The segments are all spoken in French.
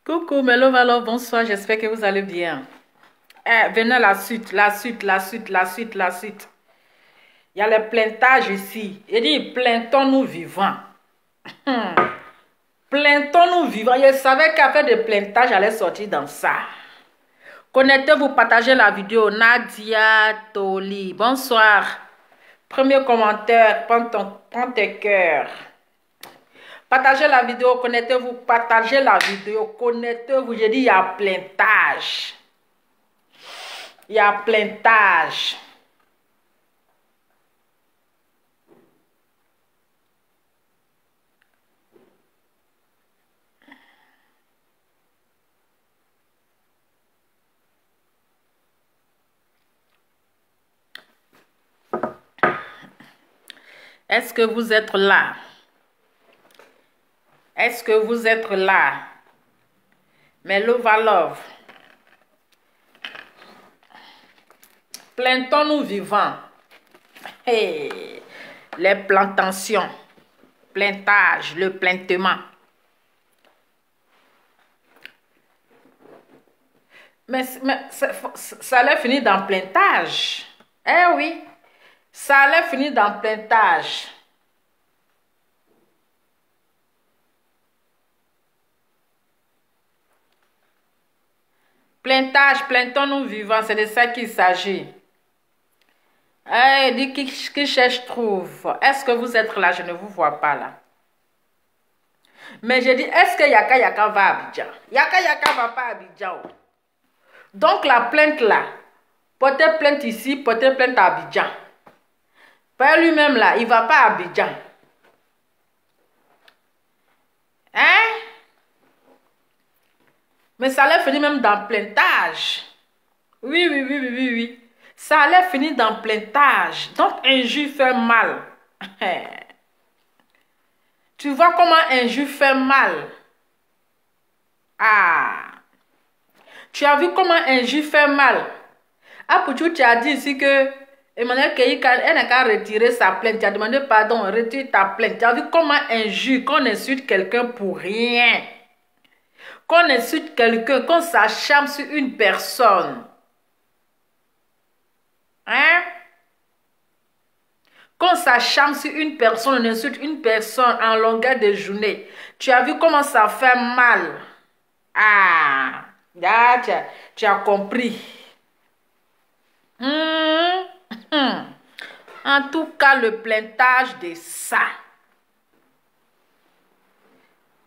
Coucou, Melo Valo, bonsoir, j'espère que vous allez bien. Venez la suite. Il y a les plaintages ici. Il dit, plaintons-nous vivants. Plaintons-nous vivants. Je savais qu'après des plaintages, j'allais sortir dans ça. Connectez-vous, partagez la vidéo. Nadia Toli, bonsoir. Premier commentaire, prends tes cœurs. Partagez la vidéo, connectez-vous, partagez la vidéo, connectez-vous. J'ai dit, il y a plaintage. Il y a plaintage. Est-ce que vous êtes là? Est-ce que vous êtes là? Melo Valov. Plaintons-nous vivants. Hey, les plantations. Plaintage, le plaintement. Mais ça allait finir dans plaintage. Eh oui, ça allait finir dans plaintage. Plaintage, plaintons-nous vivants, c'est de ça qu'il s'agit. Eh, dit qui cherche trouve. Est-ce que vous êtes là? Je ne vous vois pas là. Mais j'ai dit, est-ce que Yaka va à Abidjan? Yaka va pas à Abidjan. Donc la plainte là, porter plainte ici, porter plainte à Abidjan. Père lui-même là, il va pas à Abidjan. Hein? Mais ça allait finir même dans plaintage. Oui. Ça allait finir dans plaintage. Donc injure fait mal. Tu vois comment injure fait mal? Ah. Tu as vu comment injure fait mal? Ah, pour tu as dit ici que Emmanuel Keïka, elle n'a qu'à retirer sa plainte. Tu as demandé pardon, retire ta plainte. Tu as vu comment injure, qu'on insulte quelqu'un pour rien. Qu'on insulte quelqu'un, qu'on s'acharne sur une personne. Hein? Qu'on s'acharne sur une personne, on insulte une personne en longueur de journée. Tu as vu comment ça fait mal? Ah, tu as compris. En tout cas, le plaintage de ça.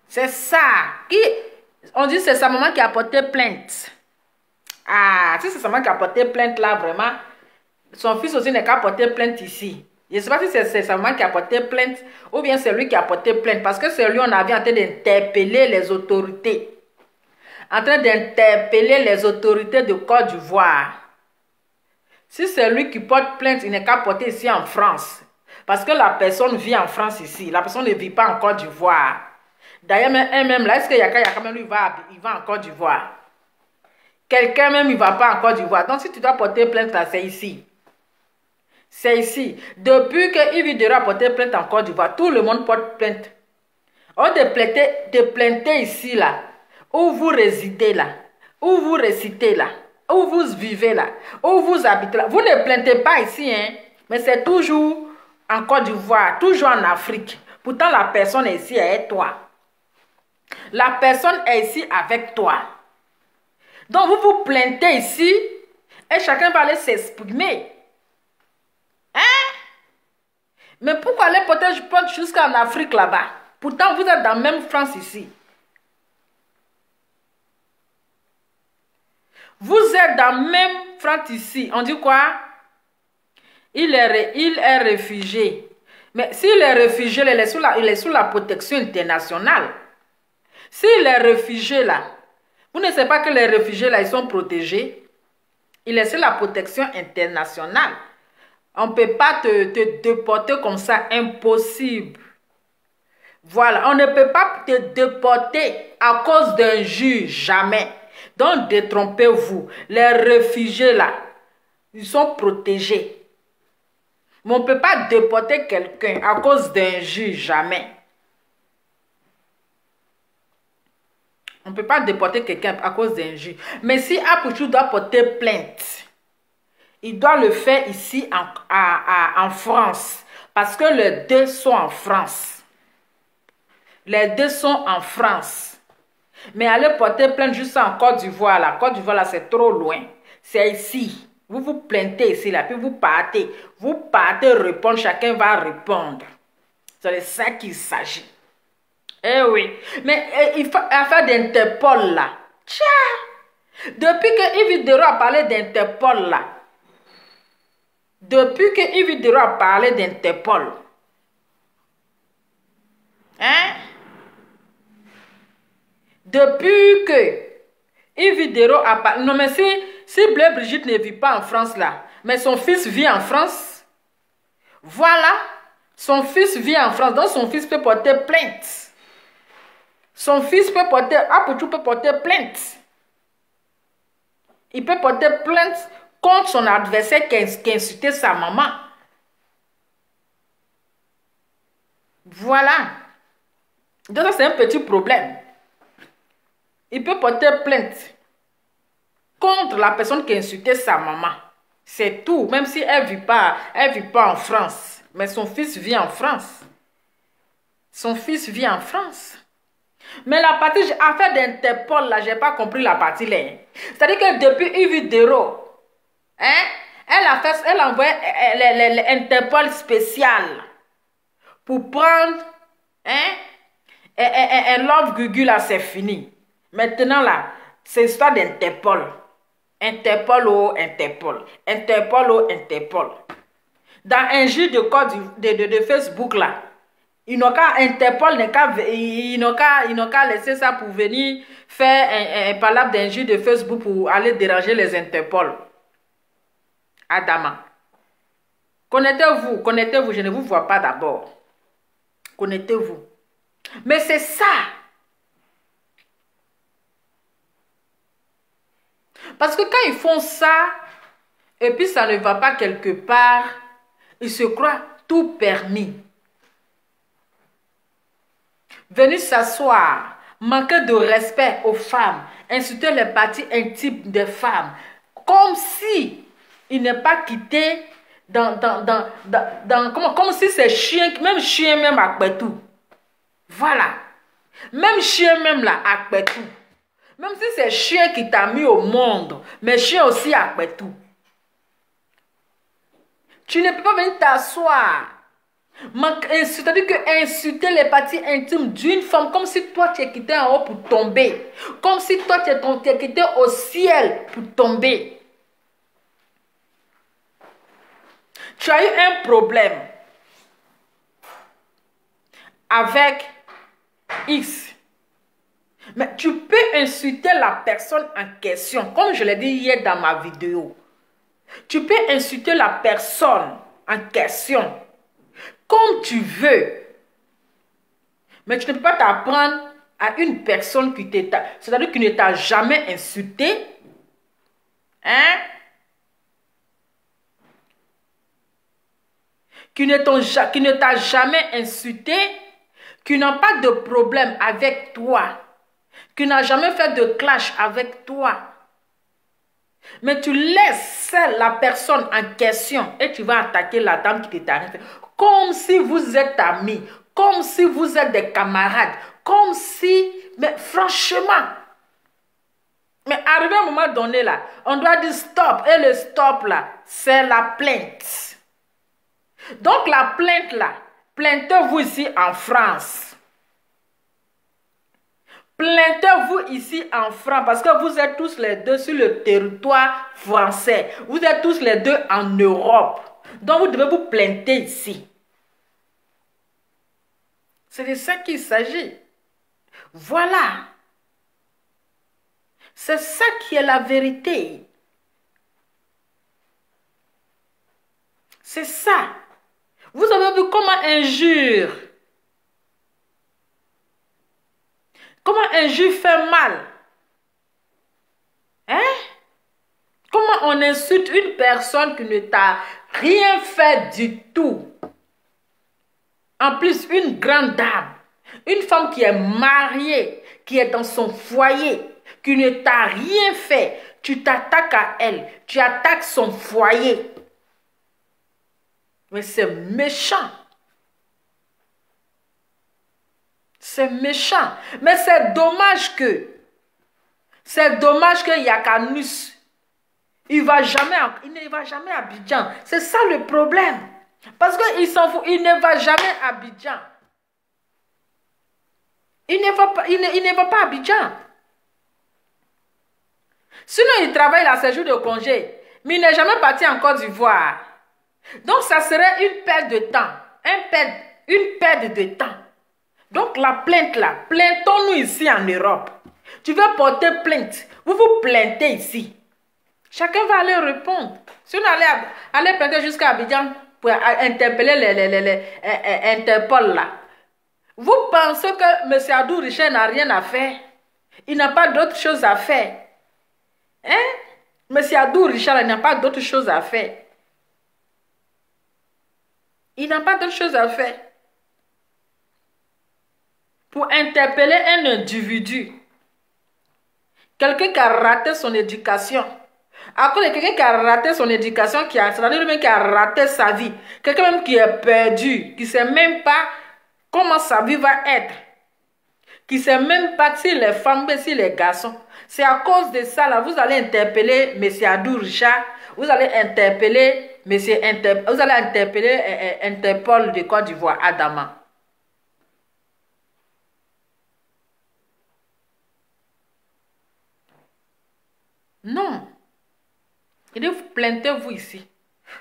C'est ça. On dit que c'est sa maman qui a porté plainte. Ah, si c'est sa maman qui a porté plainte là, vraiment, son fils aussi n'est qu'à porter plainte ici. Je ne sais pas si c'est sa maman qui a porté plainte ou bien c'est lui qui a porté plainte. Parce que c'est lui, on avait en train d'interpeller les autorités. En train d'interpeller les autorités de Côte d'Ivoire. Si c'est lui qui porte plainte, il n'est qu'à porter ici en France. Parce que la personne vit en France ici. La personne ne vit pas en Côte d'Ivoire. D'ailleurs, même là, est-ce que Yaka même lui il va en Côte d'Ivoire? Quelqu'un même, il ne va pas en Côte d'Ivoire. Donc, si tu dois porter plainte là, c'est ici. C'est ici. Depuis que Yves Dera a porté plainte en Côte d'Ivoire, tout le monde porte plainte. On de plainter ici, là, où vous résidez là, où vous récitez là, où vous vivez là, où vous habitez là. Vous ne plaintez pas ici, hein, mais c'est toujours en Côte d'Ivoire, toujours en Afrique. Pourtant, la personne est ici avec toi. La personne est ici avec toi. Donc, vous vous plaintez ici et chacun va aller s'exprimer. Hein? Mais pourquoi aller porter plainte jusqu'en Afrique là-bas? Pourtant, vous êtes dans la même France ici. Vous êtes dans la même France ici. On dit quoi? Il est réfugié. Mais s'il est réfugié, il est sous la protection internationale. S'il est réfugié là, vous ne savez pas que les réfugiés là, ils sont protégés. Il est sous la protection internationale. On ne peut pas te déporter comme ça, impossible. Voilà, on ne peut pas te déporter à cause d'un juge, jamais. Donc, détrompez-vous. Les réfugiés là, ils sont protégés. Mais on ne peut pas déporter quelqu'un à cause d'un juge, jamais. On On ne peut pas déporter quelqu'un à cause d'injure. Mais si Apouchou doit porter plainte, il doit le faire ici en France. Parce que les deux sont en France. Les deux sont en France. Mais aller porter plainte juste en Côte d'Ivoire, la Côte d'Ivoire, là, c'est trop loin. C'est ici. Vous vous plaintez ici, là, puis vous partez. Vous partez répondre, chacun va répondre. C'est de ça qu'il s'agit. Eh oui. Mais il faut affaire d'Interpol, là. Tcha! Depuis que Yves Dero a parlé d'Interpol, là. Depuis que Yves Dero a parlé d'Interpol. Hein? Depuis que Yves Dero a parlé... Non, mais si Blaise Brigitte ne vit pas en France, là, mais son fils vit en France, voilà, son fils vit en France, donc son fils peut porter plainte. Son fils peut porter... Apouchou peut porter plainte. Il peut porter plainte contre son adversaire qui a insulté sa maman. Voilà. Donc ça, c'est un petit problème. Il peut porter plainte contre la personne qui a insulté sa maman. C'est tout. Même si elle vit pas en France. Mais son fils vit en France. Son fils vit en France. Mais la partie affaire d'Interpol, là, j'ai pas compris la partie là. C'est-à-dire que depuis Yves Dero, hein, elle a envoyé l'Interpol spécial pour prendre, hein, un love Gugu là, c'est fini. Maintenant là, c'est histoire d'Interpol. Interpol ou Interpol. Interpol ou Interpol. Dans un jeu de code de Facebook là, ils n'ont qu'à Interpol, ils n'ont qu'à laisser ça pour venir faire un palabre d'injure de Facebook pour aller déranger les Interpol. Adama. Connectez-vous, je ne vous vois pas d'abord. Connectez-vous. Mais c'est ça. Parce que quand ils font ça, et puis ça ne va pas quelque part, ils se croient tout permis. Venir s'asseoir, manquer de respect aux femmes, insulter les parties intimes des femmes, comme si il n'est pas quitté comme si c'est chien même après tout. Voilà. Même chien même là, après tout. Même si c'est chien qui t'a mis au monde, mais chien aussi après tout. Tu ne peux pas venir t'asseoir. C'est-à-dire que insulter les parties intimes d'une femme comme si toi tu es quitté en haut pour tomber. Comme si toi tu es quitté au ciel pour tomber. Tu as eu un problème avec X. Mais tu peux insulter la personne en question. Comme je l'ai dit hier dans ma vidéo. Tu peux insulter la personne en question. Comme tu veux. Mais tu ne peux pas t'apprendre à une personne qui c'est-à-dire qui ne t'a jamais insulté. Hein? Qui ne t'a jamais insulté. Qui n'a pas de problème avec toi. Qui n'a jamais fait de clash avec toi. Mais tu laisses la personne en question et tu vas attaquer la dame qui t'arrive. Comme si vous êtes amis, comme si vous êtes des camarades, comme si... Mais franchement, mais arrivé à un moment donné là, on doit dire stop. Et le stop là, c'est la plainte. Donc la plainte là, plaintez-vous ici en France. Plaintez-vous ici en France parce que vous êtes tous les deux sur le territoire français. Vous êtes tous les deux en Europe. Donc vous devez vous plainter ici. C'est de ça qu'il s'agit. Voilà. C'est ça qui est la vérité. C'est ça. Vous avez vu comment injure. Comment injure fait mal. Hein? Comment on insulte une personne qui ne t'a rien fait du tout. En plus, une grande dame. Une femme qui est mariée, qui est dans son foyer, qui ne t'a rien fait, tu t'attaques à elle, tu attaques son foyer. Mais c'est méchant. C'est méchant. Mais c'est dommage que Yakanus, il ne va jamais à Abidjan. C'est ça le problème. Parce qu'il s'en fout, il ne va jamais à Abidjan. Il ne va pas à Abidjan. Sinon, il travaille à ses jours de congé. Mais il n'est jamais parti en Côte d'Ivoire. Donc, ça serait une perte de temps. Une perte de temps. Donc, la plainte là, plaintons-nous ici en Europe. Tu veux porter plainte. Vous vous plaintez ici. Chacun va aller répondre. Si on allait plainter jusqu'à Abidjan pour interpeller les Interpol là. Vous pensez que M. Adou Richard n'a rien à faire? Il n'a pas d'autre chose à faire. Hein? M. Adou Richard n'a pas d'autre chose à faire. Il n'a pas d'autre chose à faire. Pour interpeller un individu. Quelqu'un qui a raté son éducation. À cause de quelqu'un qui a raté son éducation, c'est-à-dire même qui a raté sa vie. Quelqu'un même qui est perdu, qui ne sait même pas comment sa vie va être. Qui ne sait même pas si les femmes ou si les garçons. C'est à cause de ça, là, vous allez interpeller M. Adou Richard, vous allez interpeller Interpol de Côte d'Ivoire, Adama. Non. Il dit, vous plaintez-vous ici.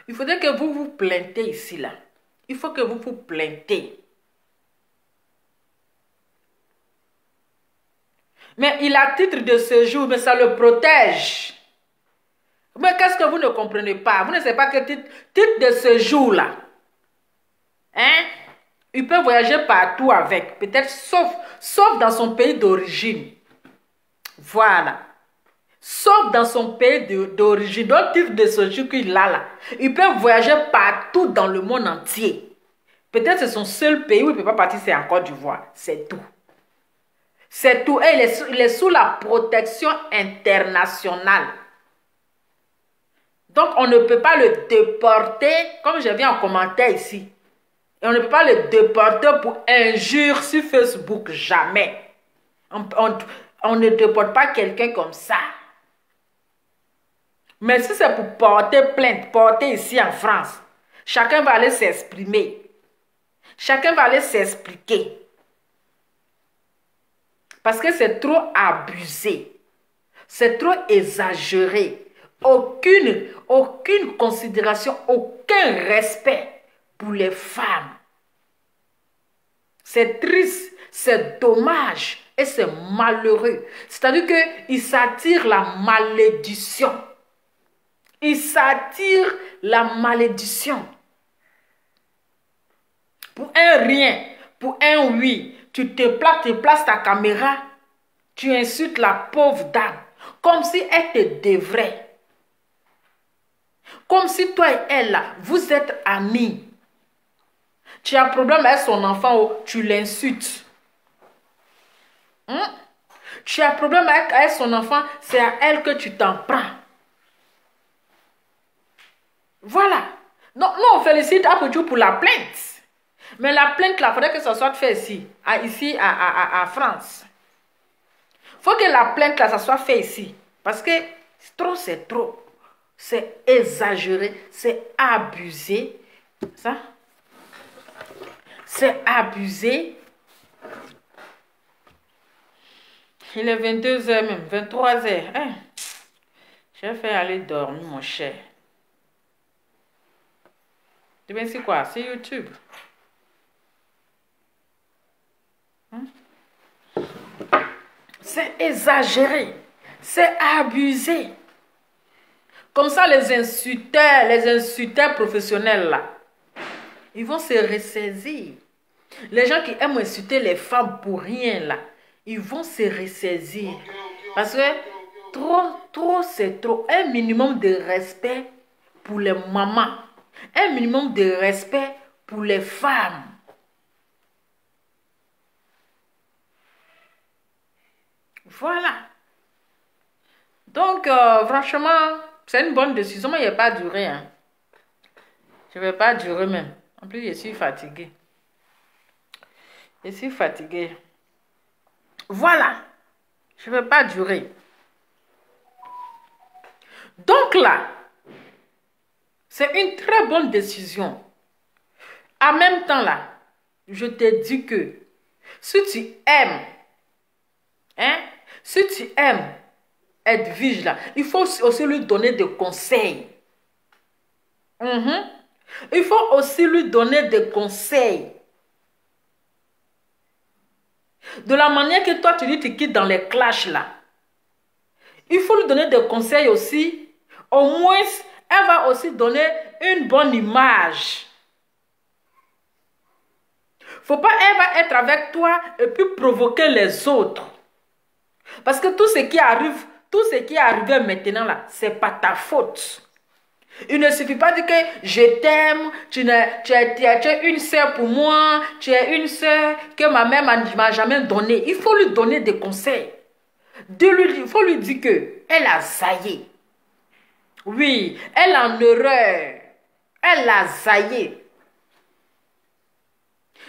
Il faudrait que vous vous plaintez ici, là. Il faut que vous vous plaintez. Mais il a titre de séjour, mais ça le protège. Mais qu'est-ce que vous ne comprenez pas? Vous ne savez pas que titre de séjour, là. Hein? Il peut voyager partout avec. Peut-être sauf dans son pays d'origine. Voilà. Sauf dans son pays d'origine. Donc, titre de séjour qu'il a là. Il peut voyager partout dans le monde entier. Peut-être c'est son seul pays où il ne peut pas partir, c'est en Côte d'Ivoire. C'est tout. C'est tout. Et il est sous la protection internationale. Donc, on ne peut pas le déporter, comme je viens en commentaire ici. Et on ne peut pas le déporter pour injure sur Facebook. Jamais. On ne déporte pas quelqu'un comme ça. Mais si c'est pour porter plainte, porter ici en France, chacun va aller s'exprimer. Chacun va aller s'expliquer. Parce que c'est trop abusé. C'est trop exagéré. Aucune considération, aucun respect pour les femmes. C'est triste, c'est dommage et c'est malheureux. C'est-à-dire qu'il s'attire la malédiction. Il s'attire la malédiction. Pour un rien, pour un oui, tu places ta caméra, tu insultes la pauvre dame, comme si elle te devrait. Comme si toi et elle, là, vous êtes amis. Tu as un problème avec son enfant, tu l'insultes. Tu as un problème avec son enfant, c'est à elle que tu t'en prends. Voilà. Non, on félicite Apodjou pour la plainte. Mais la plainte, là, il faudrait que ça soit fait ici, à France. Il faut que la plainte, là, ça soit fait ici. Parce que trop, c'est trop. C'est exagéré, c'est abusé. Ça? C'est abusé. Il est 22 h même, 23 h. Hein? Je vais faire aller dormir, mon cher. Tu sais c'est quoi? C'est YouTube. C'est exagéré. C'est abusé. Comme ça, les insulteurs professionnels, là, ils vont se ressaisir. Les gens qui aiment insulter les femmes pour rien, là, ils vont se ressaisir. Parce que trop, c'est trop. Un minimum de respect pour les mamans. Un minimum de respect pour les femmes. Voilà. Donc, franchement, c'est une bonne décision. Moi, il n'y a pas duré. Hein. Je ne vais pas durer même. En plus, je suis fatiguée. Je suis fatiguée. Voilà. Je ne vais pas durer. Donc là, c'est une très bonne décision. En même temps là, je te dis que si tu aimes, hein, si tu aimes être vigilant, il faut aussi lui donner des conseils. Il faut aussi lui donner des conseils. De la manière que toi, tu dis, tu quittes dans les clashs là. Il faut lui donner des conseils aussi. Au moins, elle va aussi donner une bonne image. Faut pas, elle va être avec toi et puis provoquer les autres. Parce que tout ce qui arrive, tout ce qui est arrivé maintenant là, c'est pas ta faute. Il ne suffit pas de dire que je t'aime, tu es une sœur pour moi, tu es une sœur que ma mère m'a jamais donnée. Il faut lui donner des conseils. Il faut lui dire qu'elle a zaillé. Oui, elle est en erreur. Elle a zaillé.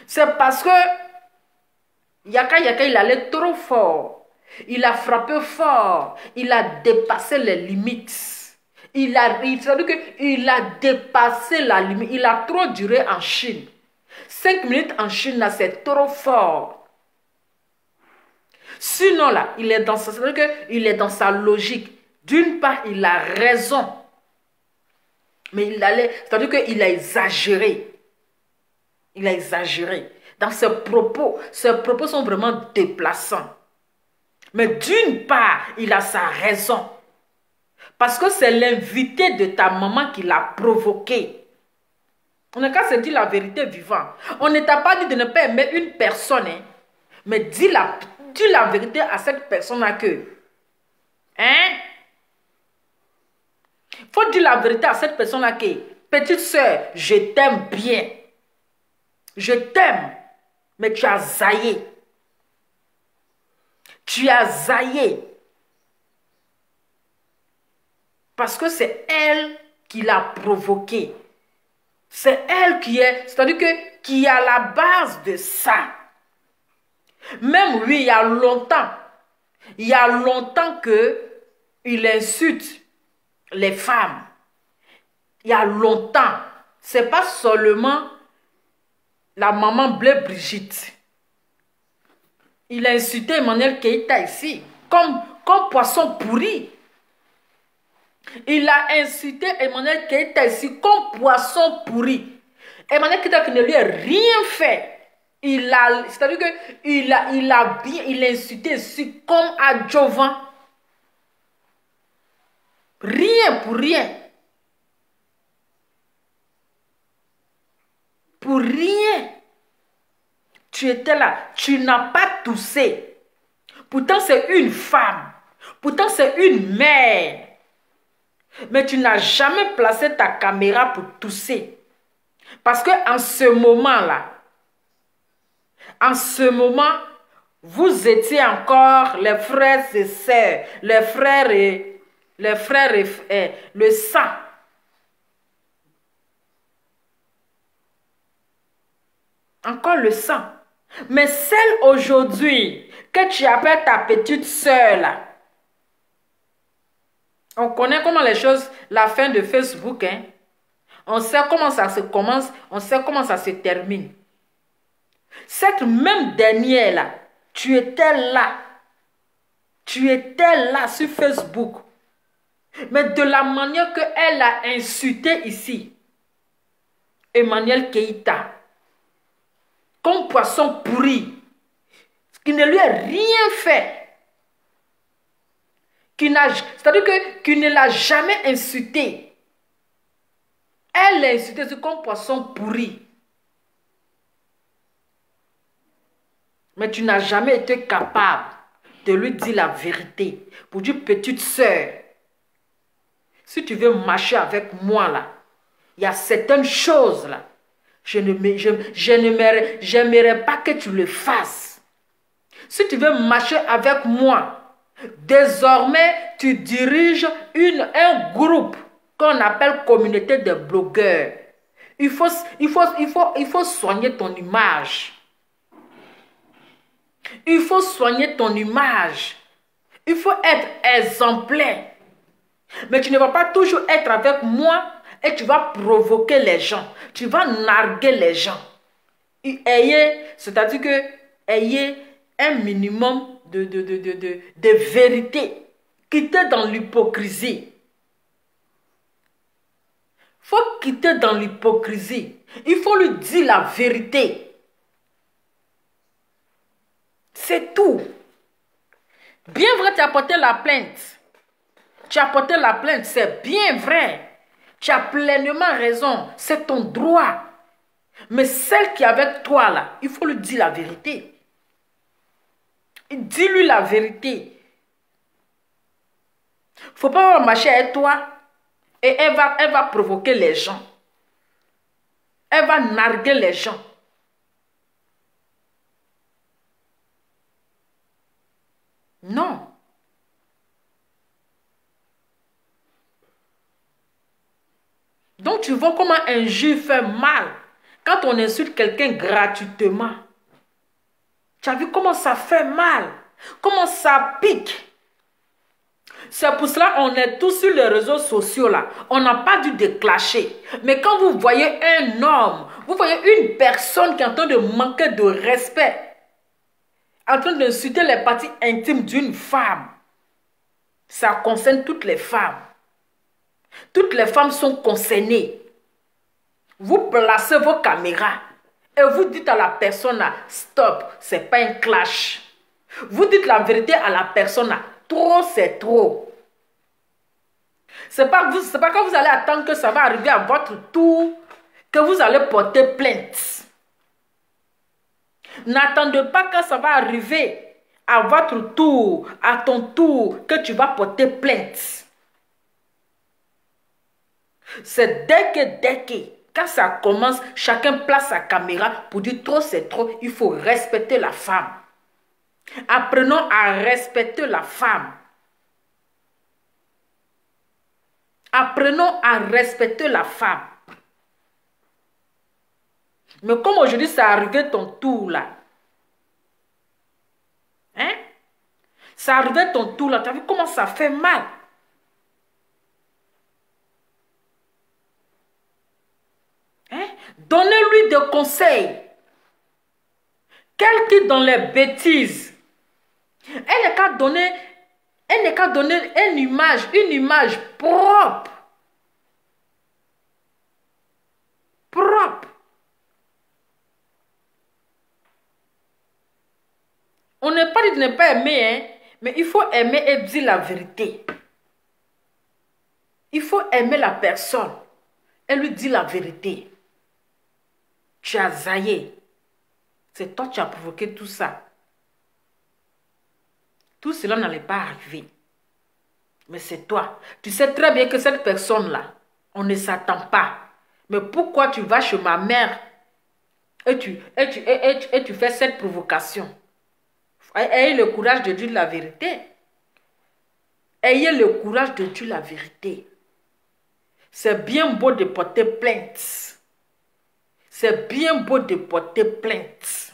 C'est parce que Yaka, il allait trop fort. Il a frappé fort. Il a dépassé les limites. Il a dépassé la limite. Il a trop duré en Chine. 5 minutes en Chine, là, c'est trop fort. Sinon, là, il est dans sa logique. D'une part, il a raison. Mais c'est-à-dire qu'il a exagéré. Il a exagéré. Dans ses propos sont vraiment déplaçants. Mais d'une part, il a sa raison. Parce que c'est l'invité de ta maman qui l'a provoqué. On n'a qu'à se dire la vérité vivante. On ne t'a pas dit de ne pas aimer une personne. Hein, mais dis la vérité à cette personne-là que... Hein? Faut dire la vérité à cette personne-là que... Petite soeur, je t'aime bien. Je t'aime. Mais tu as zaillé. Tu as zaillé. Parce que c'est elle qui l'a provoqué. C'est elle qui est, c'est-à-dire qui est à la base de ça. Même lui, il y a longtemps qu'il insulte les femmes. Il y a longtemps. C'est pas seulement la maman Bleu Brigitte. Il a insulté Emmanuel Keïta ici, comme poisson pourri. Il a insulté Emmanuel Keïta ici comme poisson pourri. Emmanuel Keïta qui ne lui a rien fait. C'est-à-dire qu'il a insulté ici comme adjuvant. Rien pour rien. Pour rien. Tu étais là. Tu n'as pas toussé. Pourtant, c'est une femme. Pourtant, c'est une mère. Mais tu n'as jamais placé ta caméra pour tousser. Parce qu'en ce moment-là, vous étiez encore les frères et sœurs, le sang. Encore le sang. Mais celle aujourd'hui que tu appelles ta petite sœur là, on connaît comment les choses, la fin de Facebook, hein. On sait comment ça se commence, on sait comment ça se termine. Cette même dernière là, tu étais là. Tu étais là sur Facebook. Mais de la manière qu'elle a insulté ici, Emmanuel Keïta, comme poisson pourri, qui ne lui a rien fait. C'est-à-dire qu'il ne l'a jamais insulté. Elle l'a insulté comme poisson pourri. Mais tu n'as jamais été capable de lui dire la vérité. Pour dire, petite sœur, si tu veux marcher avec moi là, il y a certaines choses là, j'aimerais pas que tu le fasses. Si tu veux marcher avec moi, Désormais, tu diriges un groupe qu'on appelle communauté de blogueurs. Il faut soigner ton image. Il faut soigner ton image. Il faut être exemplaire. Mais tu ne vas pas toujours être avec moi et tu vas provoquer les gens. Tu vas narguer les gens. C'est-à-dire que ayez un minimum de vérité. Quittez dans l'hypocrisie. Il faut quitter dans l'hypocrisie. Il faut lui dire la vérité. C'est tout. Bien vrai, tu as porté la plainte. Tu as porté la plainte, c'est bien vrai. Tu as pleinement raison. C'est ton droit. Mais celle qui est avec toi là, il faut lui dire la vérité. Dis-lui la vérité. Il ne faut pas marcher avec toi et elle va provoquer les gens. Elle va narguer les gens. Non. Donc tu vois comment un injure fait mal quand on insulte quelqu'un gratuitement. Tu as vu comment ça fait mal, comment ça pique. C'est pour cela qu'on est tous sur les réseaux sociaux là. On n'a pas dû déclencher. Mais quand vous voyez un homme, vous voyez une personne qui est en train de manquer de respect, en train d'insulter les parties intimes d'une femme, ça concerne toutes les femmes. Toutes les femmes sont concernées. Vous placez vos caméras et vous dites à la personne là, stop, c'est pas un clash. Vous dites la vérité à la personne là, trop c'est trop. C'est pas quand vous allez attendre que ça va arriver à votre tour que vous allez porter plainte. N'attendez pas que ça va arriver à votre tour, à ton tour, que tu vas porter plainte. C'est dès que, quand ça commence, chacun place sa caméra pour dire trop c'est trop, il faut respecter la femme. Apprenons à respecter la femme. Apprenons à respecter la femme. Mais comme aujourd'hui, ça arrivé ton tour là. Hein? Ça arrivé ton tour là. Tu as vu comment ça fait mal? Hein? Donnez-lui des conseils. Quel qui dans les bêtises. Elle n'est qu'à donner une image propre. Propre. On n'est pas dit de ne pas aimer, hein, mais il faut aimer et dire la vérité. Il faut aimer la personne et lui dire la vérité. Tu as zaillé. C'est toi qui as provoqué tout ça. Tout cela n'allait pas arriver. Mais c'est toi. Tu sais très bien que cette personne-là, on ne s'attend pas. Mais pourquoi tu vas chez ma mère et tu fais cette provocation? Ayez le courage de dire la vérité. Ayez le courage de dire la vérité. C'est bien beau de porter plainte. C'est bien beau de porter plainte.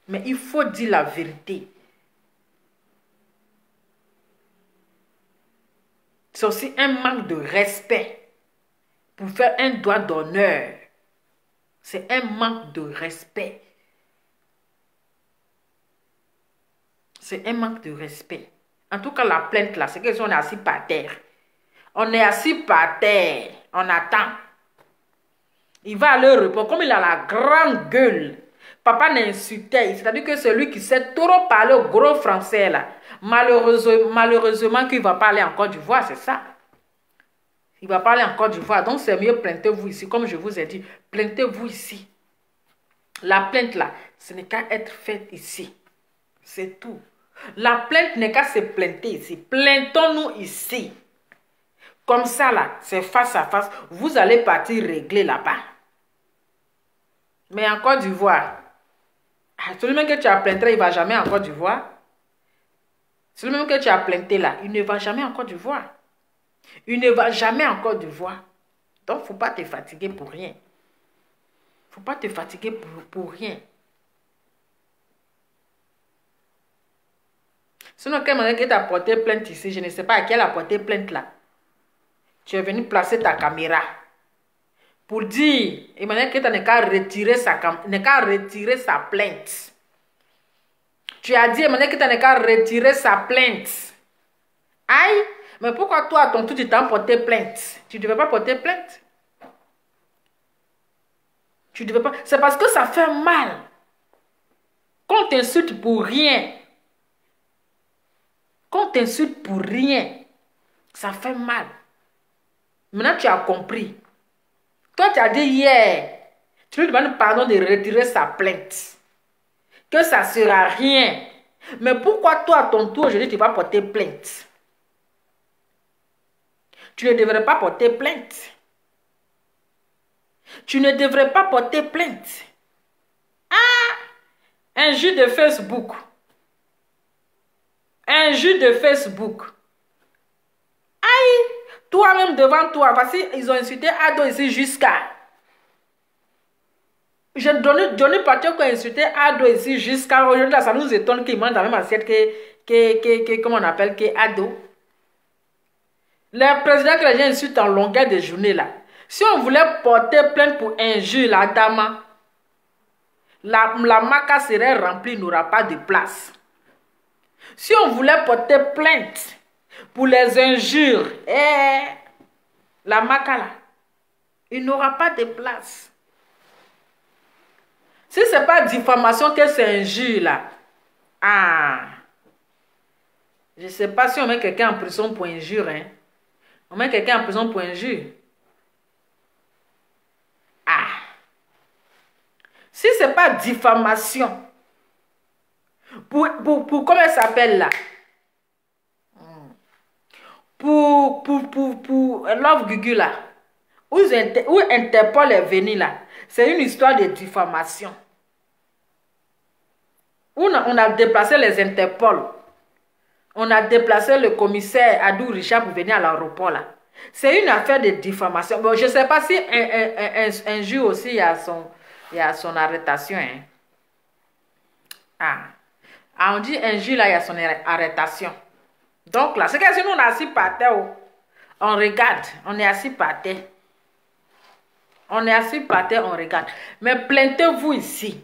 Mais il faut dire la vérité. C'est aussi un manque de respect pour faire un doigt d'honneur. C'est un manque de respect. C'est un manque de respect. En tout cas, la plainte là, c'est que si on est assis par terre. On est assis par terre. On attend. Il va aller répondre. Comme il a la grande gueule. Papa n'insultait. C'est-à-dire que celui qui sait trop parler au gros français là. Malheureusement qu'il ne va pas aller en Côte d'Ivoire, c'est ça. Il ne va pas aller en Côte d'Ivoire. Donc c'est mieux, plaintez-vous ici. Comme je vous ai dit, plaintez-vous ici. La plainte là, ce n'est qu'à être faite ici. C'est tout. La plainte n'est qu'à se plainter ici. Plaintons-nous ici. Comme ça là, c'est face à face. Vous allez partir régler là-bas. Mais en Côte d'Ivoire, celui même que tu as plainté, il ne va jamais en Côte d'Ivoire. C'est le même que tu as plainté là. Il ne va jamais en Côte d'Ivoire. Il ne va jamais en Côte d'Ivoire. Donc, il ne faut pas te fatiguer pour rien. Il ne faut pas te fatiguer pour rien. Sinon, quel moment que tu as porté plainte ici, je ne sais pas à qui elle a porté plainte là. Tu es venu placer ta caméra pour dire, Emmanuel Keita n'a qu'à retirer sa plainte. Tu as dit, Emmanuel Keita n'a qu'à retirer sa plainte. Aïe, mais pourquoi toi, à ton tour, tu t'as porté plainte? Tu ne devais pas porter plainte. Tu devais pas. C'est parce que ça fait mal. Qu'on t'insulte pour rien. Qu'on t'insulte pour rien. Ça fait mal. Maintenant, tu as compris. Toi, tu as dit hier, tu lui demandes pardon de retirer sa plainte. Que ça ne sera rien. Mais pourquoi toi, à ton tour, aujourd'hui, tu vas porter plainte? Tu ne devrais pas porter plainte. Tu ne devrais pas porter plainte. Ah! Un jeu de Facebook. Un jeu de Facebook. Aïe! Toi-même devant toi, voici, ils ont insulté Ado ici jusqu'à. J'ai donné partir qu'on a insulté Ado ici jusqu'à aujourd'hui. Ça nous étonne qu'ils mangent dans la même assiette que comment on appelle, que Ado. Le président que les gens insultent en longueur de journée là. Si on voulait porter plainte pour injure, la dame, la maca serait remplie, il n'aura pas de place. Si on voulait porter plainte pour les injures, la maca là, il n'aura pas de place. Si ce n'est pas diffamation que c'est injure là, je ne sais pas si on met quelqu'un en prison pour injure, hein. On met quelqu'un en prison pour injure. Si ce n'est pas diffamation, pour comment elle s'appelle là? Pour Love Gugu là, où Interpol est venu là, c'est une histoire de diffamation. Où on a déplacé les Interpol. On a déplacé le commissaire Adou Richard pour venir à l'aéroport là. C'est une affaire de diffamation. Bon, je ne sais pas si un jour aussi il y a son arrestation. Hein. On dit un jour là, il y a son arrestation. Donc là, c'est que si nous on est assis par terre, on regarde, on est assis par terre. On est assis par terre, on regarde. Mais plaintez-vous ici.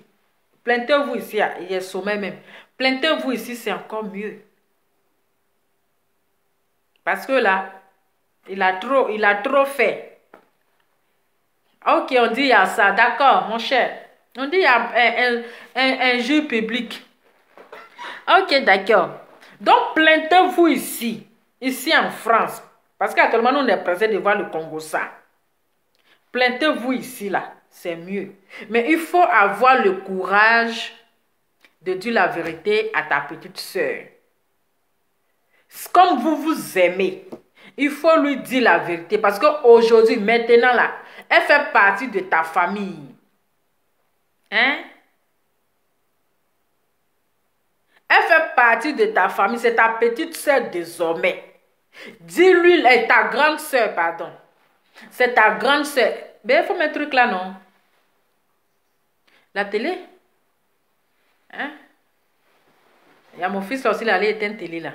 Plaintez-vous ici, il y a sommet même. Plaintez-vous ici, c'est encore mieux. Parce que là, il a trop fait. Ok, on dit il y a ça, d'accord, mon cher. On dit il y a un jeu public. Ok, d'accord. Donc, plaintez-vous ici en France. Parce qu'actuellement, nous, on est pressé de voir le Congo ça. Plaintez-vous ici, là, c'est mieux. Mais il faut avoir le courage de dire la vérité à ta petite soeur. Comme vous vous aimez, il faut lui dire la vérité. Parce qu'aujourd'hui, maintenant, là, elle fait partie de ta famille. Hein? Elle fait partie de ta famille. C'est ta petite soeur désormais. Dis-lui, ta grande soeur, pardon. C'est ta grande soeur. Mais il faut mettre un truc là, non? La télé? Hein? Il y a mon fils là aussi, il allait éteindre télé là.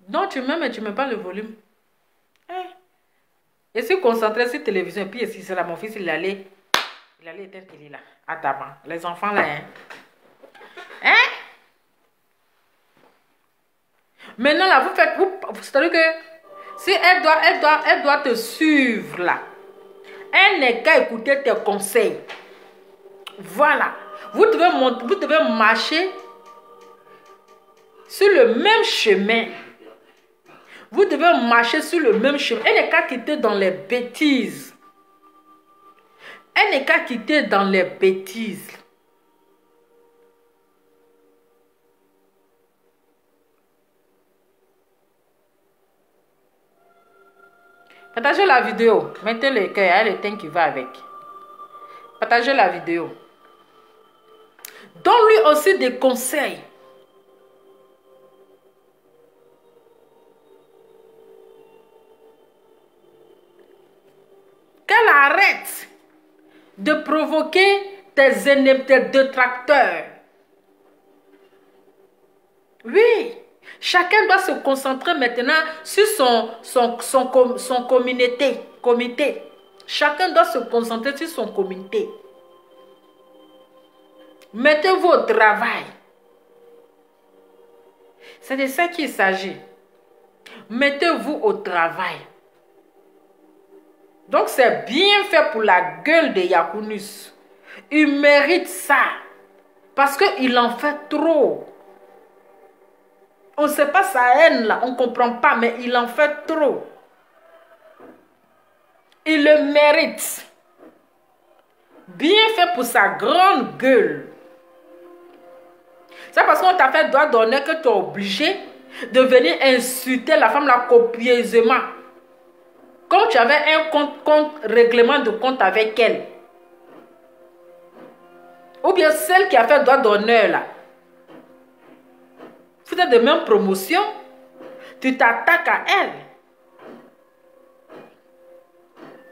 Non, tu mets, mais tu ne mets pas le volume. Hein? Et si concentré sur la télévision, et puis ici, c'est là, mon fils, il allait éteindre télé là. À ta main. Les enfants là, hein? Hein? Maintenant là, vous faites, c'est-à-dire que si elle doit te suivre là, elle n'est qu'à écouter tes conseils. Voilà. Vous devez marcher sur le même chemin. Vous devez marcher sur le même chemin. Elle n'est qu'à quitter dans les bêtises. Elle n'est qu'à quitter dans les bêtises. Partagez la vidéo. Mettez le cœur, il y a le thème qui va avec. Partagez la vidéo. Donne-lui aussi des conseils. arrête de provoquer tes ennemis, tes détracteurs. Oui, chacun doit se concentrer maintenant sur son comité. Chacun doit se concentrer sur son comité. Mettez-vous au travail. C'est de ça qu'il s'agit. Mettez-vous au travail. Donc c'est bien fait pour la gueule de Yacounos. Il mérite ça. Parce qu'il en fait trop. On ne sait pas sa haine là. On ne comprend pas. Mais il en fait trop. Il le mérite. Bien fait pour sa grande gueule. C'est parce qu'on t'a fait droit d'honneur que tu es obligé de venir insulter la femme là copieusement. Quand tu avais un règlement de compte avec elle. Ou bien celle qui a fait droit d'honneur là. Vous êtes de même promotion. Tu t'attaques à elle.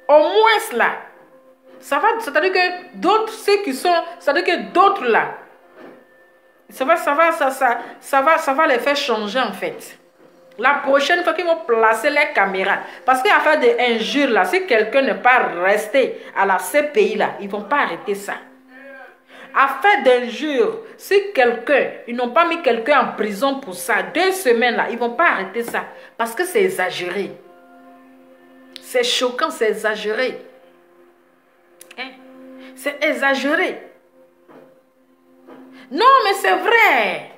Au moins là. Ça va, c'est-à-dire que d'autres, ceux qui sont, c'est-à-dire que d'autres là. Ça va les faire changer en fait. La prochaine fois qu'ils vont placer les caméras. Parce qu'à faire des injures là, si quelqu'un n'est pas resté à la CPI là, ils ne vont pas arrêter ça. À faire d'injures, si quelqu'un, ils n'ont pas mis quelqu'un en prison pour ça, 2 semaines là, ils ne vont pas arrêter ça. Parce que c'est exagéré. C'est choquant, c'est exagéré. Hein? C'est exagéré. Non, mais c'est vrai.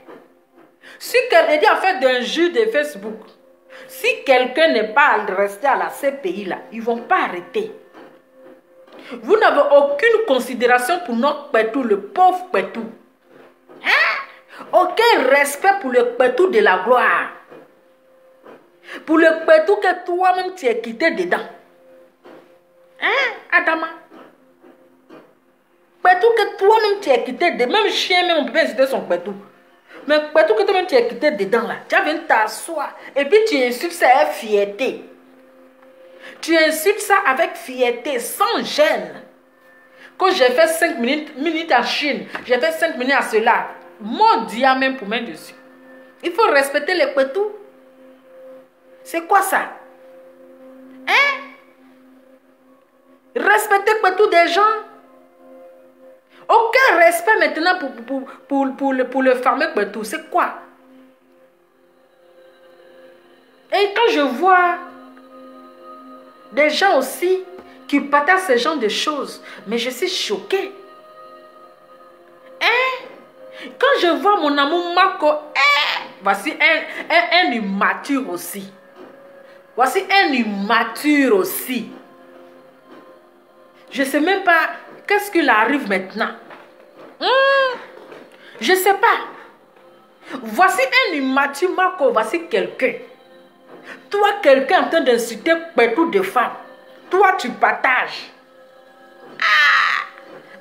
Si quelqu'un dit en fait d'injures de Facebook, si quelqu'un n'est pas resté à la CPI là, ils ne vont pas arrêter. Vous n'avez aucune considération pour notre Pétou, le pauvre Pétou. Hein? Aucun respect pour le Pétou de la gloire. Pour le Pétou que toi-même tu es quitté dedans. Hein, Adama? Pétou que toi-même tu es quitté dedans. Même chien, même on peut pas inciter son Pétou. Mais Pétou que toi-même tu es quitté dedans là. Tu as venu t'asseoir. Et puis tu insultes ça avec fierté. Tu insultes ça avec fierté, sans gêne. Quand j'ai fait 5 minutes à Chine, j'ai fait 5 minutes à cela. Mon Dieu, même pour mettre dessus. Il faut respecter les Pétou. C'est quoi ça? Hein? Respecter Pétou des gens. Aucun respect maintenant pour le fameux Pétou. C'est quoi? Et quand je vois des gens aussi qui partagent ce genre de choses, mais je suis choquée. Hein? Quand je vois mon amour Marco, voici un immature aussi. Voici un immature aussi. Je ne sais même pas qu'est-ce qu'il arrive maintenant. Je ne sais pas. Voici un immature Marco, voici quelqu'un. Toi, quelqu'un en train d'insulter Pétou de femmes. Toi, tu partages.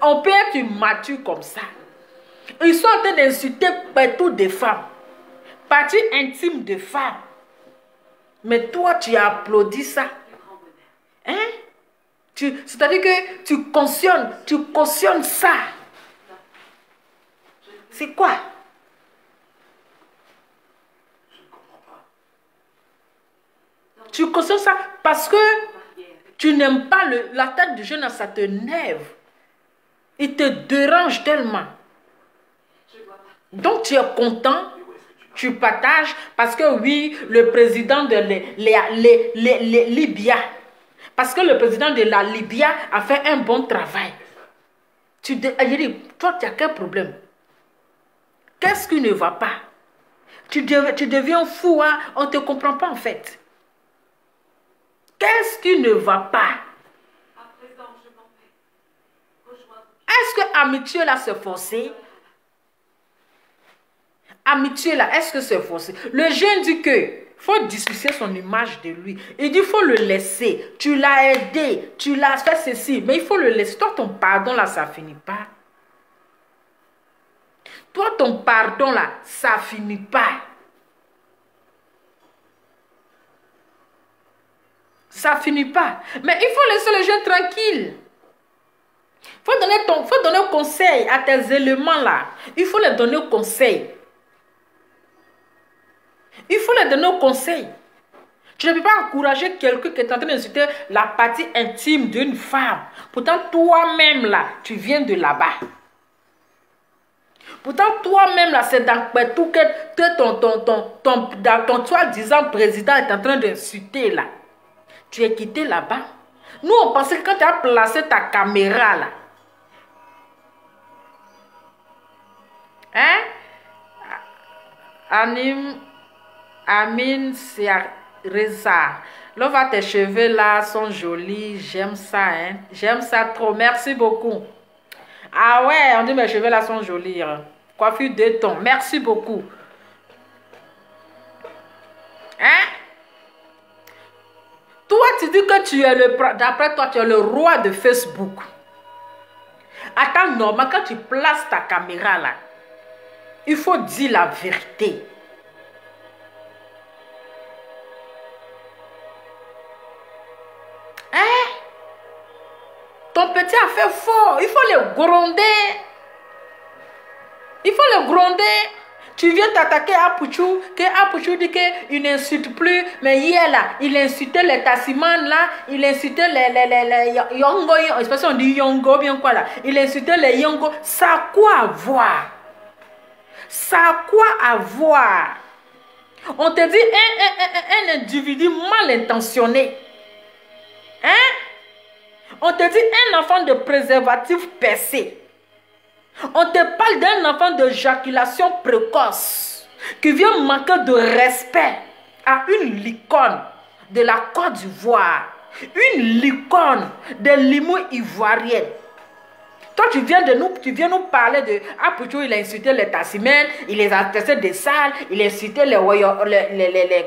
On peut être immature comme ça. Ils sont en train d'insulter Pétou de femmes. Partie intime de femmes. Mais toi, tu applaudis ça. Hein? C'est-à-dire que tu cautionnes ça. C'est quoi? Tu cautionnes ça parce que tu n'aimes pas la tête du jeune, ça te nerve. Il te dérange tellement. Donc tu es content, tu partages parce que oui, le président de Libya, parce que le président de la Libye a fait un bon travail. Toi, tu as quel problème? Qu'est-ce qui ne va pas? Tu deviens fou, hein? On ne te comprend pas en fait. Qu'est-ce qui ne va pas? Est-ce que Amitié là s'est forcé? Amitié là, est-ce que c'est forcé? Le jeune dit que faut discuter son image de lui. Il dit faut le laisser. Tu l'as aidé, tu l'as fait ceci, mais il faut le laisser. Toi, ton pardon là, ça finit pas. Toi, ton pardon là, ça finit pas. Ça finit pas. Mais il faut laisser le jeune tranquille. Faut donner conseil à tes éléments là. Il faut les donner conseil. Il faut les donner conseil. Tu ne peux pas encourager quelqu'un qui est en train d'insulter la partie intime d'une femme. Pourtant, toi-même là, tu viens de là-bas. Pourtant, toi-même là, c'est dans tout que ton soi-disant président est en train d'insulter là. Tu es quitté là-bas. Nous, on pensait que quand tu as placé ta caméra là, hein? Amine Reza. Là, tes cheveux là sont jolis. J'aime ça, hein? J'aime ça trop. Merci beaucoup. Ah ouais, on dit mes cheveux là sont jolis. Hein? Coiffure 2 tons. Merci beaucoup. Hein? Toi, tu dis que tu es d'après toi, tu es le roi de Facebook. Attends, normal, quand tu places ta caméra là, il faut dire la vérité. Hein? Ton petit a fait fort. Il faut le gronder. Il faut le gronder. Tu viens t'attaquer à Pouchou, que Pouchou dit qu'il n'insulte plus, mais hier là, il insultait les Tassiman là, il insultait les Yongo, on dit Yongo, bien quoi là, il insultait les Yongo. Ça a quoi à voir? Ça a quoi à voir? On te dit un individu mal intentionné. Hein? On te dit un enfant de préservatif percé. On te parle d'un enfant de éjaculation précoce qui vient manquer de respect à une licorne de la Côte d'Ivoire, une licorne de Limoux ivoirienne. Toi, tu viens nous parler de Pouchou, il a insulté les Tassimènes, il les a testés des salles, il a insulté les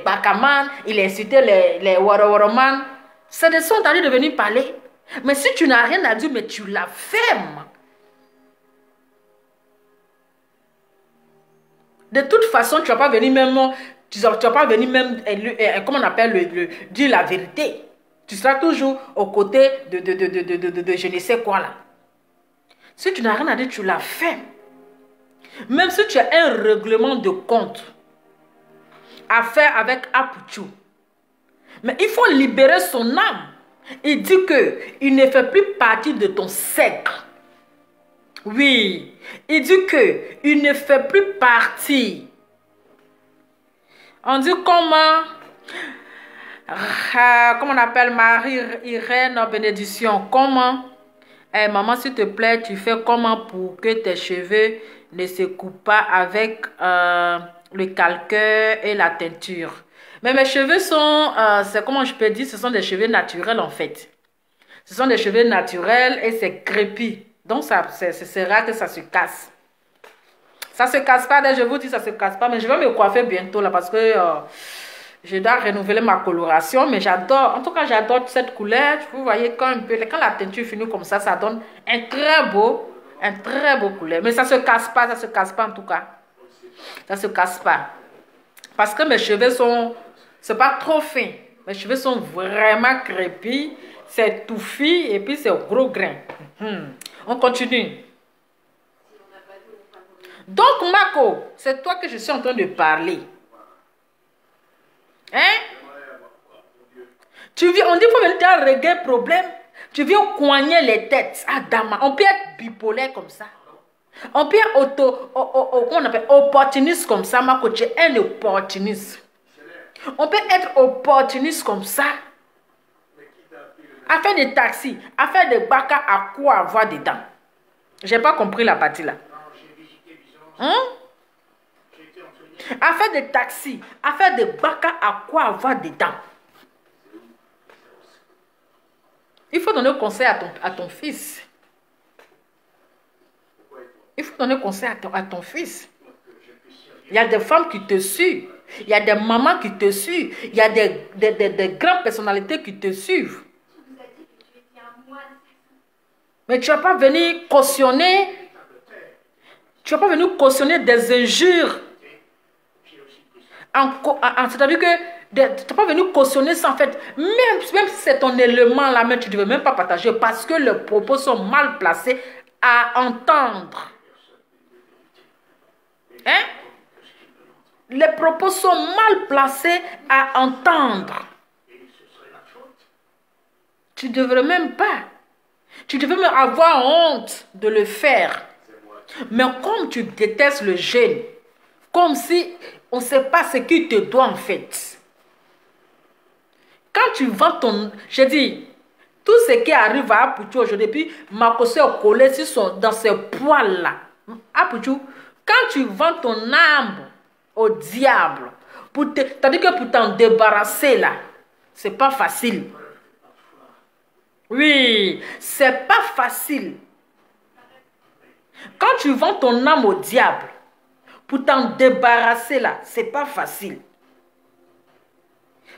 Bakaman, il a insulté les Waroroman. C'est de ça qu'on t'a dit de venir parler. Mais si tu n'as rien à dire, mais tu la fermes. De toute façon, tu ne vas pas venir même, comment on appelle, dire la vérité. Tu seras toujours aux côtés de je ne sais quoi là. Si tu n'as rien à dire, tu la fais. Même si tu as un règlement de compte à faire avec Pouchou. Mais il faut libérer son âme. Il dit qu'il ne fait plus partie de ton cercle. Oui, il dit qu'il ne fait plus partie. On dit comment on appelle Marie-Irène Bénédiction. Comment, maman, s'il te plaît, tu fais comment pour que tes cheveux ne se coupent pas avec le calcaire et la teinture. Mais mes cheveux sont, c'est comment je peux dire, ce sont des cheveux naturels en fait. Ce sont des cheveux naturels et c'est crépi. Donc, c'est rare que ça se casse. Ça se casse pas, je vous dis, ça se casse pas. Mais je vais me coiffer bientôt là parce que je dois renouveler ma coloration. Mais j'adore, en tout cas, j'adore cette couleur. Vous voyez, quand la teinture finit comme ça donne un très beau couleur. Mais ça se casse pas en tout cas. Ça se casse pas. Parce que mes cheveux sont, c'est pas trop fin. Mes cheveux sont vraiment crépis. C'est touffi et puis c'est gros grain. On continue. Donc, Marco, c'est toi que je suis en train de parler. Hein? On dit qu'il faut venir te régler le problème. Tu viens coigner les têtes. Adama, on peut être bipolaire comme ça. On peut être opportuniste comme ça, Marco. Tu es un opportuniste. On peut être opportuniste comme ça. À faire des taxis, à faire des baka, à quoi avoir dedans? J'ai pas compris la partie là. À faire des taxis, à faire des baka, à quoi avoir dedans? Il faut donner conseil à ton fils. Il faut donner conseil à ton fils. Il y a des femmes qui te suivent. Il y a des mamans qui te suivent. Il y a des grandes personnalités qui te suivent. Mais tu ne vas pas venir cautionner. Tu ne vas pas venir cautionner des injures. C'est-à-dire que Tu n'es pas venu cautionner ça en fait. Même si c'est ton élément là, mais tu ne veux même pas partager parce que les propos sont mal placés à entendre. Hein? Les propos sont mal placés à entendre. Tu ne devrais même pas. Tu devrais même avoir honte de le faire. Mais comme tu détestes le jeûne, comme si on ne sait pas ce qu'il te doit en fait. Quand tu vends ton... Je dis, tout ce qui arrive à Apuchu aujourd'hui, puis Makose est collé dans ces poils-là. Apuchu, quand tu vends ton âme au diable, c'est-à-dire que pour t'en débarrasser là, c'est pas facile. Oui, c'est pas facile. Quand tu vends ton âme au diable, pour t'en débarrasser là, c'est pas facile.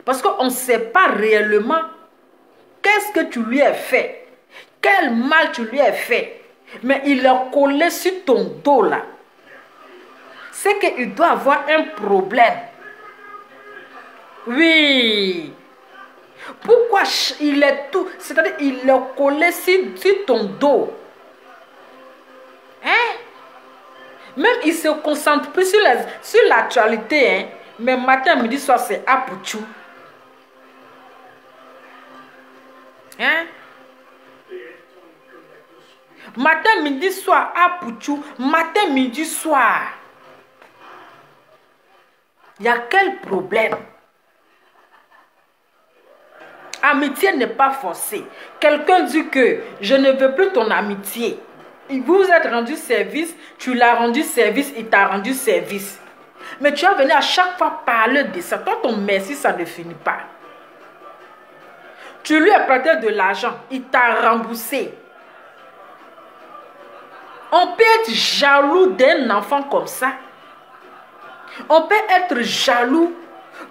Parce qu'on ne sait pas réellement qu'est-ce que tu lui as fait. Quel mal tu lui as fait. Mais il est collé sur ton dos là. C'est qu'il doit avoir un problème. Oui. Pourquoi il est tout... C'est-à-dire il est collé sur ton dos. Hein? Même il se concentre plus sur l'actualité. Hein? Mais matin, midi, soir, c'est Apuchu. Hein? Matin, midi, soir, Apuchu. Matin, midi, soir. Il y a quel problème? Amitié n'est pas forcée. Quelqu'un dit que je ne veux plus ton amitié. Vous vous êtes rendu service, tu l'as rendu service, il t'a rendu service. Mais tu vas venir à chaque fois parler de ça. Toi, ton merci, ça ne finit pas. Tu lui as prêté de l'argent, il t'a remboursé. On peut être jaloux d'un enfant comme ça. On peut être jaloux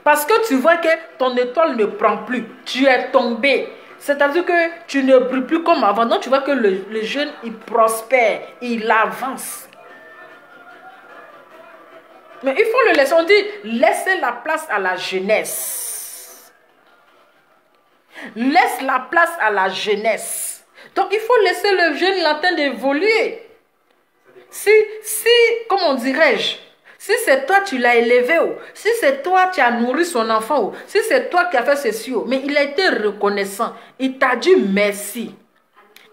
parce que tu vois que ton étoile ne prend plus. Tu es tombé. C'est-à-dire que tu ne brilles plus comme avant. Donc tu vois que le jeune, il prospère, il avance. Mais il faut le laisser. On dit, laissez la place à la jeunesse. Laisse la place à la jeunesse. Donc il faut laisser le jeune l'entendre d'évoluer. Si, comment dirais-je, si c'est toi tu l'as élevé, si c'est toi qui as nourri son enfant, si c'est toi qui as fait ceci, mais il a été reconnaissant, il t'a dit merci.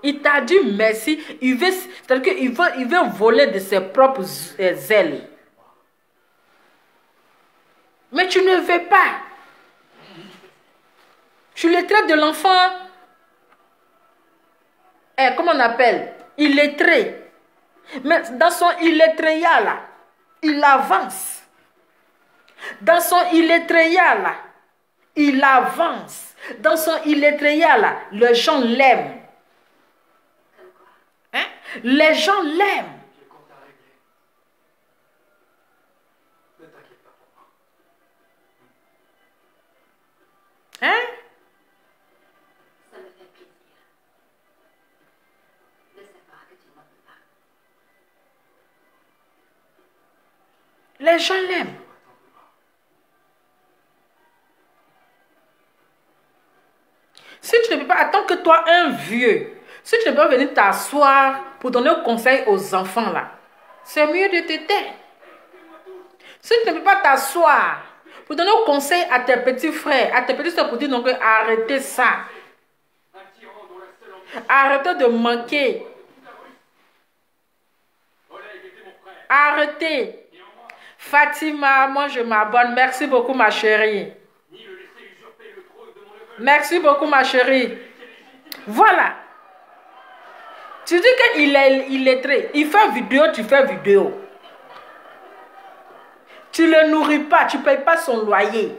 Il t'a dit merci, c'est-à-dire qu'il veut voler de ses propres ailes. Mais tu ne veux pas. Tu le traites de l'enfant, comment on appelle, illettré. Mais dans son illettré-là, là, il avance. Dans son illettré-là, là, il avance. Dans son illettré-là, là, les gens l'aiment. Hein? Les gens l'aiment. Hein? Ça me fait plaisir de savoir que tu m'en veux pas. Les gens l'aiment. Si tu ne peux pas attendre que toi, un vieux, si tu ne peux pas venir t'asseoir pour donner un conseil aux enfants là, c'est mieux de te taire. Si tu ne peux pas t'asseoir pour donner un conseil à tes petits frères, à tes petits soeurs pour dire donc arrêtez ça. Arrêtez de manquer. Arrêtez. Fatima, moi je m'abonne. Merci beaucoup ma chérie. Merci beaucoup ma chérie. Voilà. Tu dis qu'il est illettré. Il fait vidéo, tu fais vidéo. Tu ne le nourris pas, tu ne payes pas son loyer.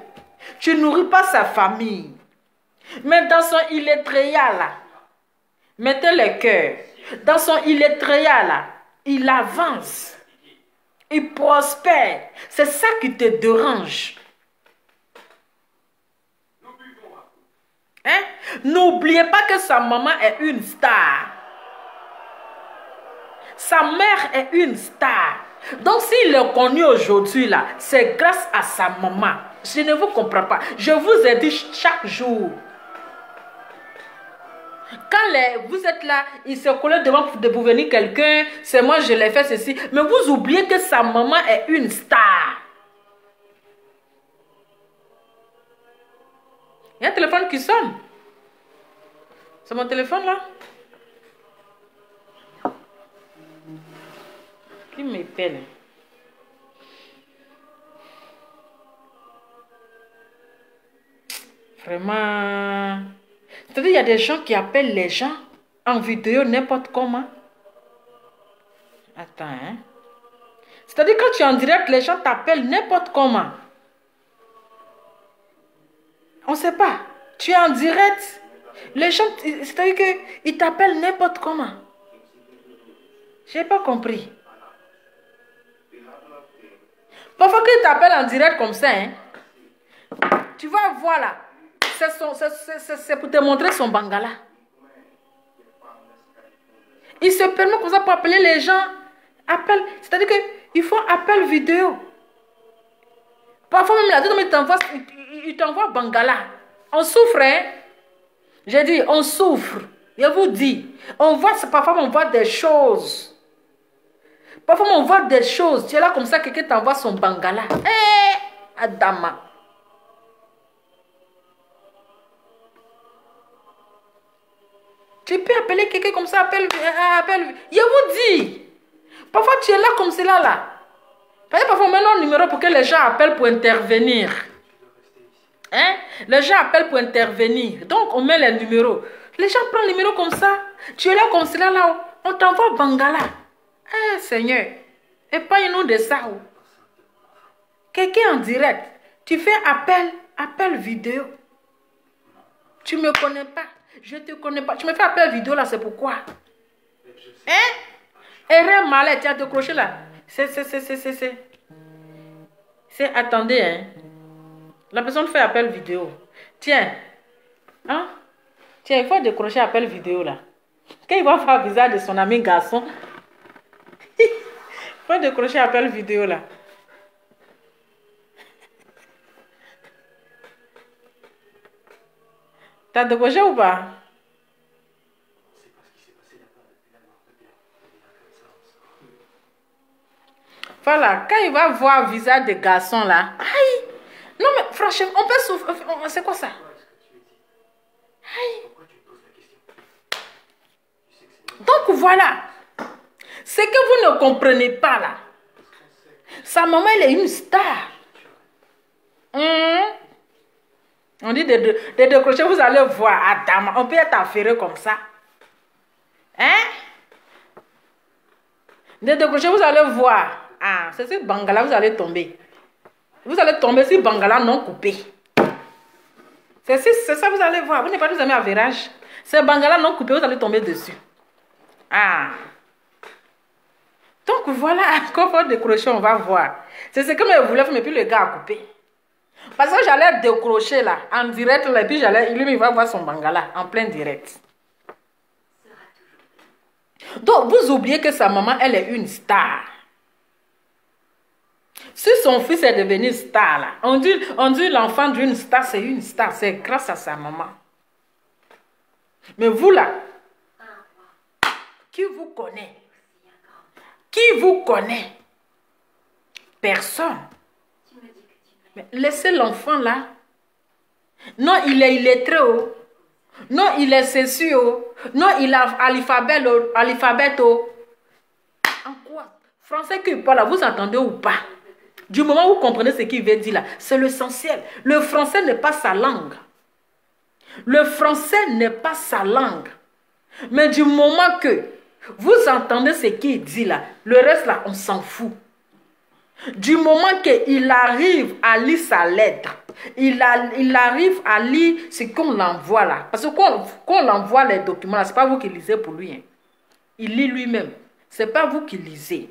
Tu ne nourris pas sa famille. Mais dans son illettré là, mettez le cœur. Dans son illettré là, il avance. Il prospère. C'est ça qui te dérange. Hein? N'oubliez pas que sa maman est une star. Sa mère est une star. Donc s'il est connu aujourd'hui là, c'est grâce à sa maman. Je ne vous comprends pas. Je vous ai dit chaque jour. Quand vous êtes là, il se colle devant pour venir quelqu'un, c'est moi je l'ai fait ceci. Mais vous oubliez que sa maman est une star. Il y a un téléphone qui sonne. C'est mon téléphone là. Qui m'appelle? Vraiment. C'est-à-dire, il y a des gens qui appellent les gens en vidéo n'importe comment. Attends, hein. C'est-à-dire, quand tu es en direct, les gens t'appellent n'importe comment. On ne sait pas. Tu es en direct. Les gens, c'est-à-dire qu'ils t'appellent n'importe comment. Je n'ai pas compris. Parfois qu'ils t'appellent en direct comme ça, hein, tu vas voir là. C'est pour te montrer son bangala. Il se permet comme ça pour appeler les gens. C'est-à-dire qu'il faut appel vidéo. Parfois même là, il t'envoie bangala. On souffre, hein. J'ai dit, on souffre. Je vous dis, parfois on voit des choses. Parfois on voit des choses. Tu es là comme ça, quelqu'un t'envoie son bangala. Eh, Adama. Tu peux appeler quelqu'un comme ça, appelle. Je vous dis. Parfois tu es là comme cela là. Parfois on met un numéro pour que les gens appellent pour intervenir. Hein? Les gens appellent pour intervenir. Donc on met les numéros. Les gens prennent le numéro comme ça. Tu es là comme cela là. On t'envoie bangala. Eh Seigneur. Épargne-nous de ça. Quelqu'un en direct. Tu fais appel vidéo. Tu ne me connais pas. Je ne te connais pas. Tu me fais appel vidéo là, c'est pourquoi? Hein? Erreur malade, tu as décroché là. Attendez, hein. La personne fait appel vidéo. Tiens. Hein? Tiens, il faut décrocher appel vidéo là. Quand il va faire le visage de son ami garçon, il faut décrocher appel vidéo là. T'as décroché ou pas? Voilà, quand il va voir le visage des garçons là, aïe! Non mais franchement, on peut souffrir. C'est quoi ça? Aïe! Donc voilà, ce que vous ne comprenez pas là, sa maman elle est une star. On dit de décrocher, vous allez voir, Adam, on peut être affairé comme ça. Hein? De décrocher, vous allez voir. Ah, c'est ce bangala, vous allez tomber. Vous allez tomber sur bangala non coupé. C'est ça, vous allez voir. Vous n'êtes pas des amis à virage. C'est bangala non coupé, vous allez tomber dessus. Ah. Donc voilà, quand il faut décrocher, on va voir. C'est ce que je voulais faire, mais puis le gars a coupé. Parce que j'allais décrocher là, en direct, là, et puis lui, il va voir son bangala en plein direct. Donc, vous oubliez que sa maman, elle est une star. Si son fils est devenu star, là, on dit l'enfant d'une star, c'est une star, c'est grâce à sa maman. Mais vous là, qui vous connaît? Qui vous connaît? Personne. Mais laissez l'enfant là. Non, il est illettré. Oh. Non, il est ceci. Oh. Non, il a alphabet. En quoi? Français qu'il parle, vous entendez ou pas? Du moment où vous comprenez ce qu'il veut dire là, c'est l'essentiel. Le français n'est pas sa langue. Le français n'est pas sa langue. Mais du moment que vous entendez ce qu'il dit là, le reste là, on s'en fout. Du moment qu'il arrive à lire sa lettre, il arrive à lire ce qu'on l'envoie là. Parce que quand on l'envoie les documents là, ce n'est pas vous qui lisez pour lui. Hein. Il lit lui-même. Ce n'est pas vous qui lisez.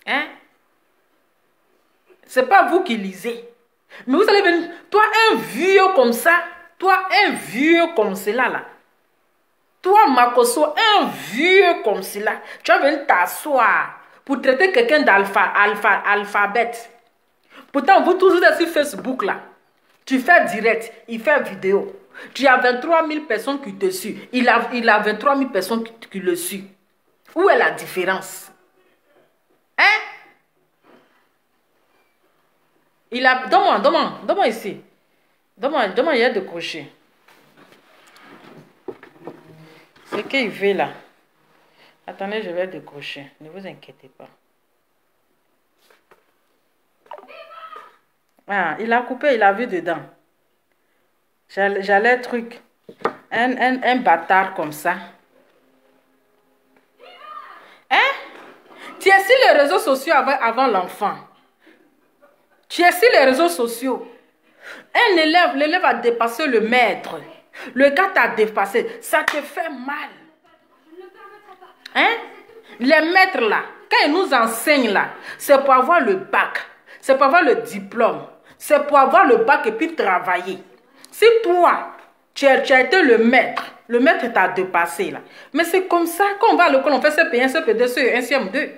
Hein? Ce n'est pas vous qui lisez. Mais vous allez venir, toi un vieux comme ça, toi un vieux comme cela là. Toi Makoso, un vieux comme cela, tu vas venir t'asseoir pour traiter quelqu'un d'alphabète. Pourtant, vous tous êtes sur Facebook là. Tu fais direct, il fait vidéo. Tu as 23 000 personnes qui te suivent. Il a 23 000 personnes qui le suivent. Où est la différence? Hein? Il a... Donne-moi ici. Donne-moi, il y a de crochets. Ce qu'il veut là. Attendez, je vais décrocher. Ne vous inquiétez pas. Ah, il a coupé, il a vu dedans. J'allais truc. Un bâtard comme ça. Hein? Tu es sur les réseaux sociaux avant l'enfant. Tu es sur les réseaux sociaux. L'élève a dépassé le maître. Le gars t'a dépassé. Ça te fait mal. Hein? Les maîtres là, quand ils nous enseignent là, c'est pour avoir le bac. C'est pour avoir le diplôme. C'est pour avoir le bac et puis travailler. Si toi, tu as été le maître t'a dépassé là. Mais c'est comme ça, quand on va à l'école, on fait CP1, CP2, CE1, CM2.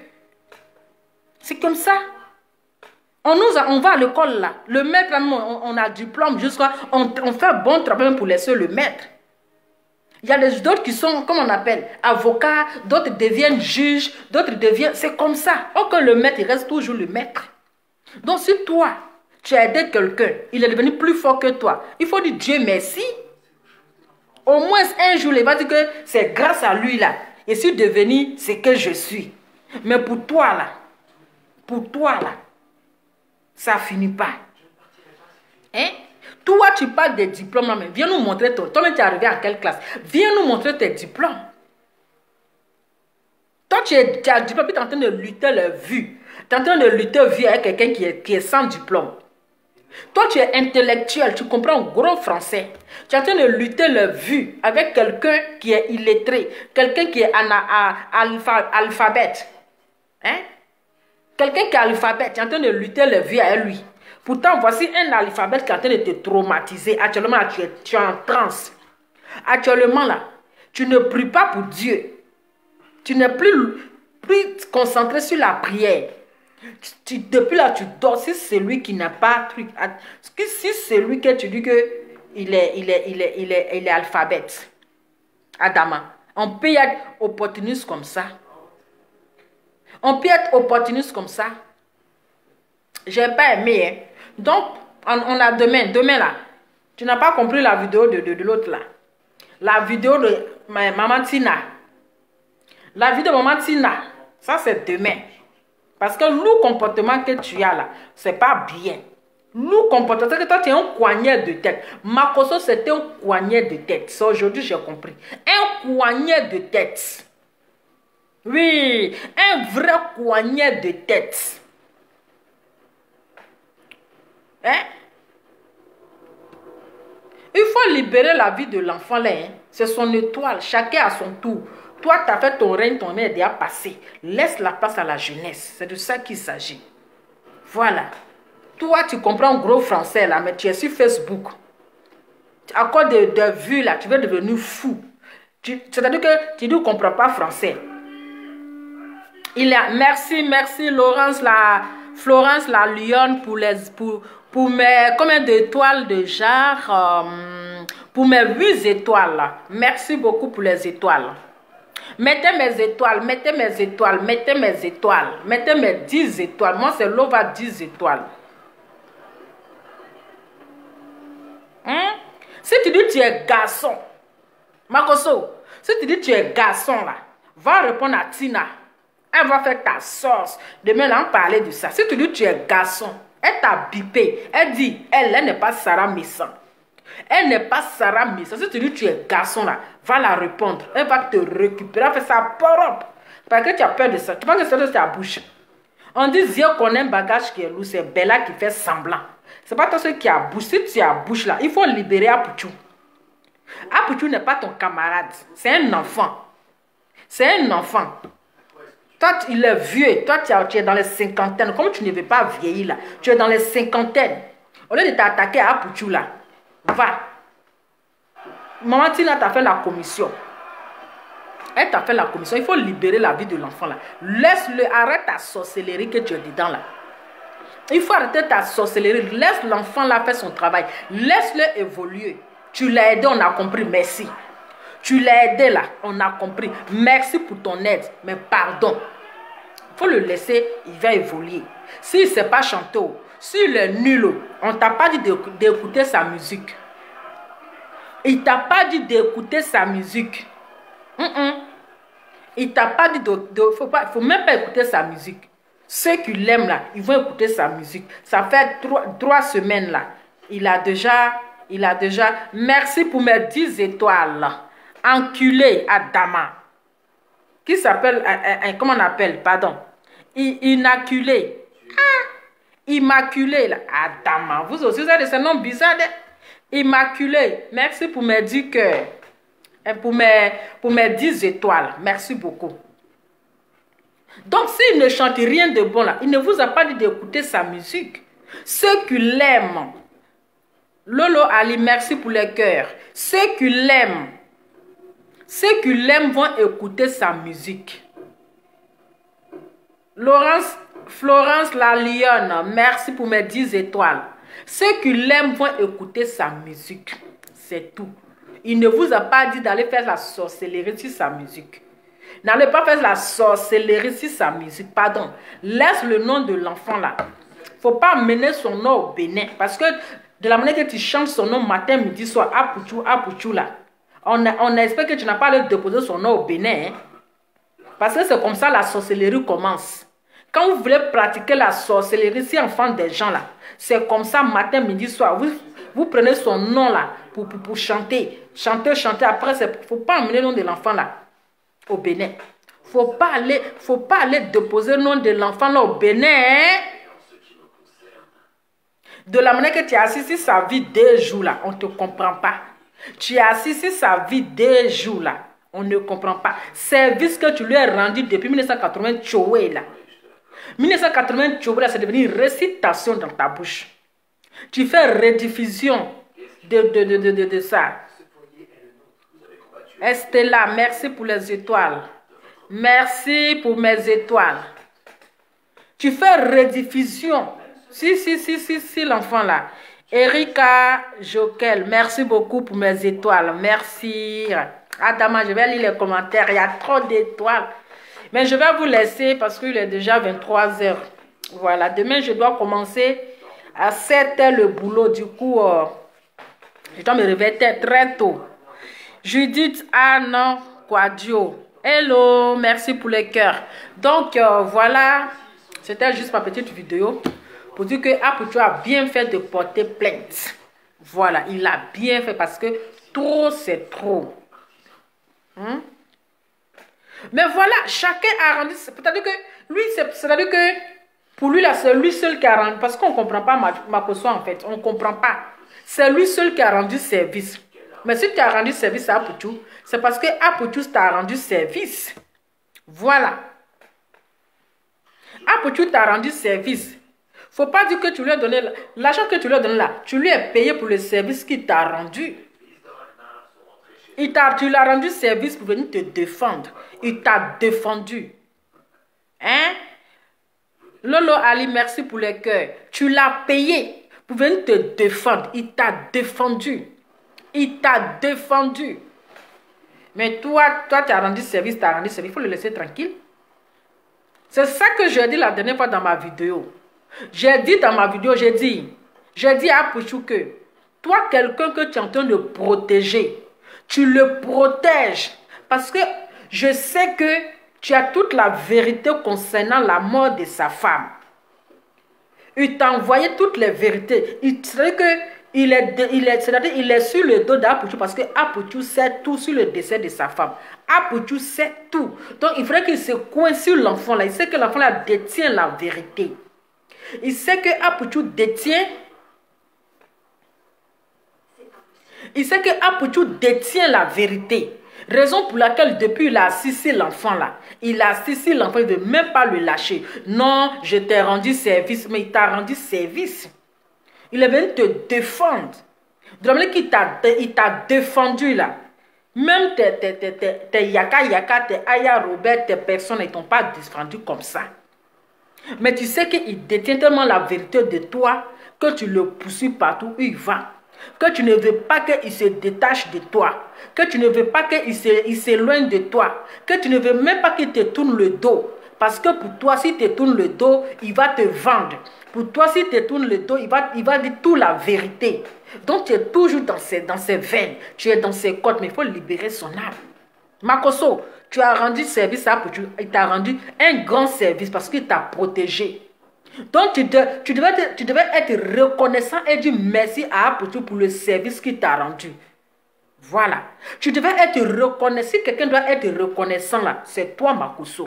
C'est comme ça. On va à l'école là. Le maître, on a diplôme jusqu'à... On fait bon travail pour laisser le maître. Il y a d'autres qui sont, comme on appelle, avocats, d'autres deviennent juges, d'autres deviennent... C'est comme ça. Or que le maître, il reste toujours le maître. Donc si toi, tu as aidé quelqu'un, il est devenu plus fort que toi, il faut dire Dieu merci. Au moins un jour, il va dire que c'est grâce à lui là. Et je suis devenu ce que je suis. Mais pour toi là, ça finit pas. Hein? Toi, tu parles des diplômes là, mais viens nous montrer toi. Toi-même, tu es arrivé à quelle classe? Viens nous montrer tes diplômes. Toi, tu as le diplôme, puis tu es en train de lutter le vu. Tu es en train de lutter vu avec quelqu'un qui est sans diplôme. Toi, tu es intellectuel, tu comprends gros français. Tu es en train de lutter le vu avec quelqu'un qui est illettré, quelqu'un qui est alphabète. Hein? Quelqu'un qui est alphabète, tu es en train de lutter le vu avec lui. Pourtant, voici un alphabète qui est en train de te traumatiser. Actuellement, là, tu es en transe. Actuellement, là, tu ne pries pas pour Dieu. Tu n'es plus concentré sur la prière. Depuis là, tu dors. Si c'est lui qui n'a pas truc. Si c'est lui que tu dis que il est alphabète. Adama. On peut être opportuniste comme ça. On peut être opportuniste comme ça. J'ai pas aimé. Hein. Donc, on a demain là. Tu n'as pas compris la vidéo de l'autre là. La vidéo de Maman Tina. La vidéo de Maman Tina. Ça, c'est demain. Parce que le comportement que tu as là, c'est pas bien. Le comportement, c'est que toi, tu es un coignet de tête. Makoso, c'était un coignet de tête. Ça, aujourd'hui, j'ai compris. Un coignet de tête. Oui, un vrai coignet de tête. Hein? Il faut libérer la vie de l'enfant là. Hein? C'est son étoile. Chacun a son tour. Toi, tu as fait ton règne est déjà passé. Laisse la place à la jeunesse. C'est de ça qu'il s'agit. Voilà. Toi, tu comprends gros français là, mais tu es sur Facebook. À cause de vues là, tu vas devenir fou. C'est-à-dire que tu ne comprends pas français. Merci Florence la Lyon pour mes combien d'étoiles de genre pour mes 8 étoiles là. Merci beaucoup pour les étoiles. Mettez mes étoiles, mettez mes étoiles, mettez mes étoiles, mettez mes 10 étoiles. Moi c'est Lova 10 étoiles. Hein? Si tu dis tu es garçon, Makoso, si tu dis tu es garçon là, va répondre à Tina. Elle va faire ta sauce. Demain, là, on parlait de ça. Si tu dis tu es garçon, elle t'a bipé. Elle dit, elle n'est pas Sarah Messan. Elle n'est pas Sarah Messan. Si tu dis tu es garçon, là, va la répondre. Elle va te récupérer. Elle fait ça propre. Parce que tu as peur de ça. Tu penses que c'est de ta bouche. On dit, Dieu connaît un bagage qui est lourd. C'est Bella qui fait semblant. C'est pas toi qui a bouche. Si tu as bouche là, il faut libérer Apuchou. Apuchou n'est pas ton camarade. C'est un enfant. C'est un enfant. Toi, il est vieux. Toi, tu es dans les cinquantaines. Comme tu ne veux pas vieillir là, tu es dans les cinquantaines. Au lieu de t'attaquer à Apuchou là, va. Maman Tina t'a fait la commission. Elle t'a fait la commission. Il faut libérer la vie de l'enfant là. Laisse-le, arrête ta sorcellerie que tu es dedans là. Il faut arrêter ta sorcellerie. Laisse l'enfant là faire son travail. Laisse-le évoluer. Tu l'as aidé, on a compris. Merci. Tu l'as aidé là, on a compris. Merci pour ton aide, mais pardon. Il faut le laisser, il va évoluer. S'il ne sait pas chanter, s'il est nul, on ne t'a pas dit d'écouter sa musique. Il ne t'a pas dit d'écouter sa musique. Il ne t'a pas dit faut même pas écouter sa musique. Ceux qui l'aiment là, ils vont écouter sa musique. Ça fait 3 semaines là. Il a déjà, merci pour mes 10 étoiles. Enculé Adama. Qui s'appelle, comment on appelle, pardon. Inaculé. Immaculé là. Adama. Vous aussi, vous avez ce nom bizarre. Immaculé. Merci pour mes 10 cœurs. Et pour mes 10 étoiles. Merci beaucoup. Donc, s'il ne chante rien de bon là, il ne vous a pas dit d'écouter sa musique. Ceux qui l'aiment, Lolo Ali, merci pour les cœurs. Ceux qui l'aiment vont écouter sa musique. Florence la Lionne, merci pour mes 10 étoiles. Ceux qui l'aiment vont écouter sa musique. C'est tout. Il ne vous a pas dit d'aller faire la sorcellerie sur sa musique. N'allez pas faire la sorcellerie sur sa musique. Pardon. Laisse le nom de l'enfant là. Il ne faut pas mener son nom au Bénin. Parce que de la manière que tu chantes son nom matin, midi, soir, Apouchou là. On espère que tu n'as pas à déposer son nom au Bénin. Hein? Parce que c'est comme ça la sorcellerie commence. Quand vous voulez pratiquer la sorcellerie, si enfant des gens là, c'est comme ça matin, midi, soir. Vous prenez son nom là pour chanter. Chanter. Après, il ne faut pas emmener le nom de l'enfant là au Bénin. Faut pas aller déposer le nom de l'enfant là au Bénin. Hein? De la manière que tu as assisté sa vie 2 jours là, on ne te comprend pas. Tu as assisté sa vie 2 jours là, on ne comprend pas. Service que tu lui as rendu depuis 1980 Tchoué là. 1980 Tchoué là, c'est devenu une récitation dans ta bouche. Tu fais rediffusion de ça. Estella, merci pour les étoiles. Merci pour mes étoiles. Tu fais rediffusion. Si, l'enfant là. Erika Jokel, merci beaucoup pour mes étoiles. Merci. Adama, je vais lire les commentaires. Il y a trop d'étoiles. Mais je vais vous laisser parce qu'il est déjà 23 h. Voilà, demain je dois commencer à 7 h le boulot. Du coup, je dois me réveiller très tôt. Judith Anne Quadio. Hello, merci pour les cœurs. Donc, voilà, c'était juste ma petite vidéo pour dire que Apouchou a bien fait de porter plainte. Voilà, il a bien fait parce que trop, c'est trop. Mais voilà, chacun a rendu... C'est-à-dire que lui, c'est-à-dire que pour lui, là, c'est lui seul qui a rendu... Parce qu'on ne comprend pas Makosso, en fait. On ne comprend pas. C'est lui seul qui a rendu service. Mais si tu as rendu service à Apouchou, c'est parce que Apouchou t'a rendu service. Voilà. Apouchou t'a rendu service. Faut pas dire que tu lui as donné l'argent que tu lui as donné là. Tu lui as payé pour le service qu'il t'a rendu. Tu l'as rendu service pour venir te défendre. Il t'a défendu. Hein? Lolo Ali, merci pour les cœurs. Tu l'as payé pour venir te défendre. Il t'a défendu. Il t'a défendu. Mais toi, tu as rendu service, il faut le laisser tranquille. C'est ça que j'ai dit la dernière fois dans ma vidéo. J'ai dit dans ma vidéo, j'ai dit à Apouchou que toi, quelqu'un que tu es en train de protéger, tu le protèges. Parce que je sais que tu as toute la vérité concernant la mort de sa femme. Il t'a envoyé toutes les vérités. Il sait que il est sur le dos d'Apouchou parce que Apouchou sait tout sur le décès de sa femme. Apouchou sait tout. Donc il faudrait qu'il se coince sur l'enfant là. Il sait que l'enfant là détient la vérité. Il sait que Apouchou détient. Il sait que Apouchou détient la vérité. Raison pour laquelle depuis il a assisté l'enfant là. Il a assisté l'enfant, il ne veut même pas le lâcher. Non, je t'ai rendu service, mais il t'a rendu service. Il est venu te défendre. De la manière qu'il t'a défendu là. Même tes Yaka, tes Aya Robert, tes personnes ne t'ont pas défendu comme ça. Mais tu sais qu'il détient tellement la vérité de toi que tu le poursuis partout où il va. Que tu ne veux pas qu'il se détache de toi. Que tu ne veux pas qu'il s'éloigne de toi. Que tu ne veux même pas qu'il te tourne le dos. Parce que pour toi, s'il te tourne le dos, il va te vendre. Pour toi, s'il te tourne le dos, il va dire toute la vérité. Donc, tu es toujours dans ses veines. Tu es dans ses côtes. Mais il faut libérer son âme. Makoso, tu as rendu service à Apuchu. Il t'a rendu un grand service parce qu'il t'a protégé. Donc, tu devais être reconnaissant et dire merci à Apuchu pour le service qu'il t'a rendu. Voilà. Tu devais être reconnaissant. Si quelqu'un doit être reconnaissant là, c'est toi, Makoso.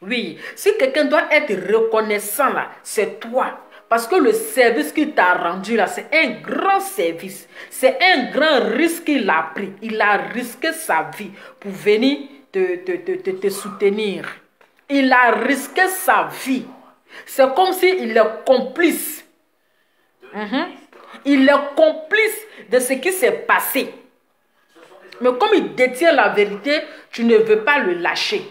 Oui, si quelqu'un doit être reconnaissant là, c'est toi. Parce que le service qu'il t'a rendu là, c'est un grand service. C'est un grand risque qu'il a pris. Il a risqué sa vie pour venir te soutenir. Il a risqué sa vie. C'est comme s'il est complice. Il est complice de ce qui s'est passé. Mais comme il détient la vérité, tu ne veux pas le lâcher.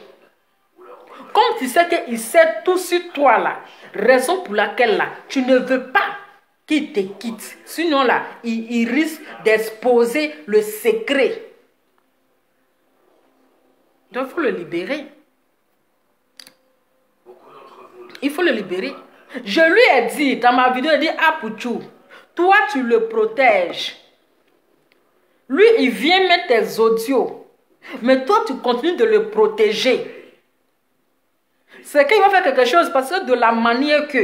Comme tu sais qu'il sait tout sur toi là, raison pour laquelle là, tu ne veux pas qu'il te quitte. Sinon là, il risque d'exposer le secret. Donc il faut le libérer. Il faut le libérer. Je lui ai dit, dans ma vidéo, il dit, Apuchu, toi tu le protèges. Lui, il vient mettre tes audios. Mais toi, tu continues de le protéger. C'est qu'il va faire quelque chose parce que de la manière que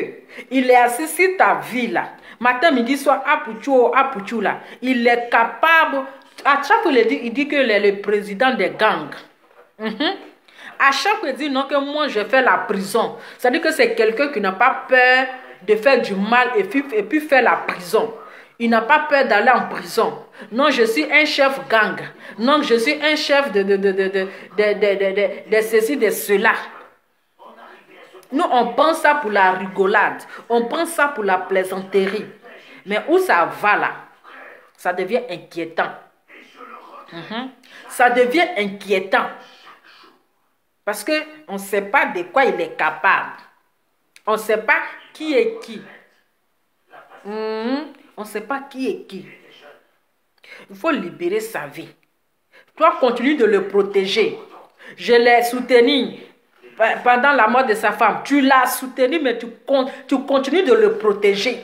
il est assis sur ta vie là, matin, midi, soir, Apuchu là, il est capable, à chaque fois il dit qu'il est le président des gangs. À chaque fois il dit non que moi je fais la prison. C'est-à-dire que c'est quelqu'un qui n'a pas peur de faire du mal et puis faire la prison. Il n'a pas peur d'aller en prison. Non, je suis un chef gang. Non, je suis un chef de ceci, de cela. Nous, on pense ça pour la rigolade. On pense ça pour la plaisanterie. Mais où ça va là, ça devient inquiétant. Ça devient inquiétant. Parce qu'on ne sait pas de quoi il est capable. On ne sait pas qui est qui. On ne sait pas qui est qui. Il faut libérer sa vie. Toi, continue de le protéger. Je l'ai soutenu pendant la mort de sa femme. Tu l'as soutenu, mais tu continues de le protéger.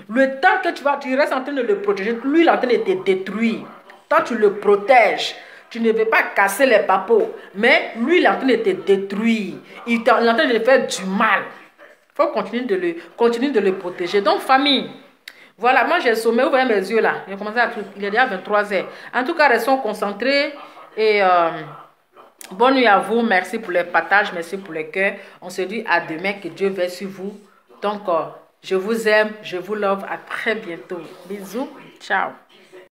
Le temps que tu restes en train de le protéger, lui, il est en train de te détruire. Toi, tu le protèges. Tu ne veux pas casser les papos. Mais lui, il est en train de te détruire. Il est en train de faire du mal. Il faut continuer de le protéger. Donc, famille, voilà, moi j'ai sommé, ouvrez mes yeux là. J'ai commencé à tout. Il est déjà 23 h. En tout cas, restons concentrés. Et bonne nuit à vous. Merci pour les partages. Merci pour les cœurs. On se dit à demain. Que Dieu veille sur vous. Donc, je vous aime. Je vous love. À très bientôt. Bisous. Ciao.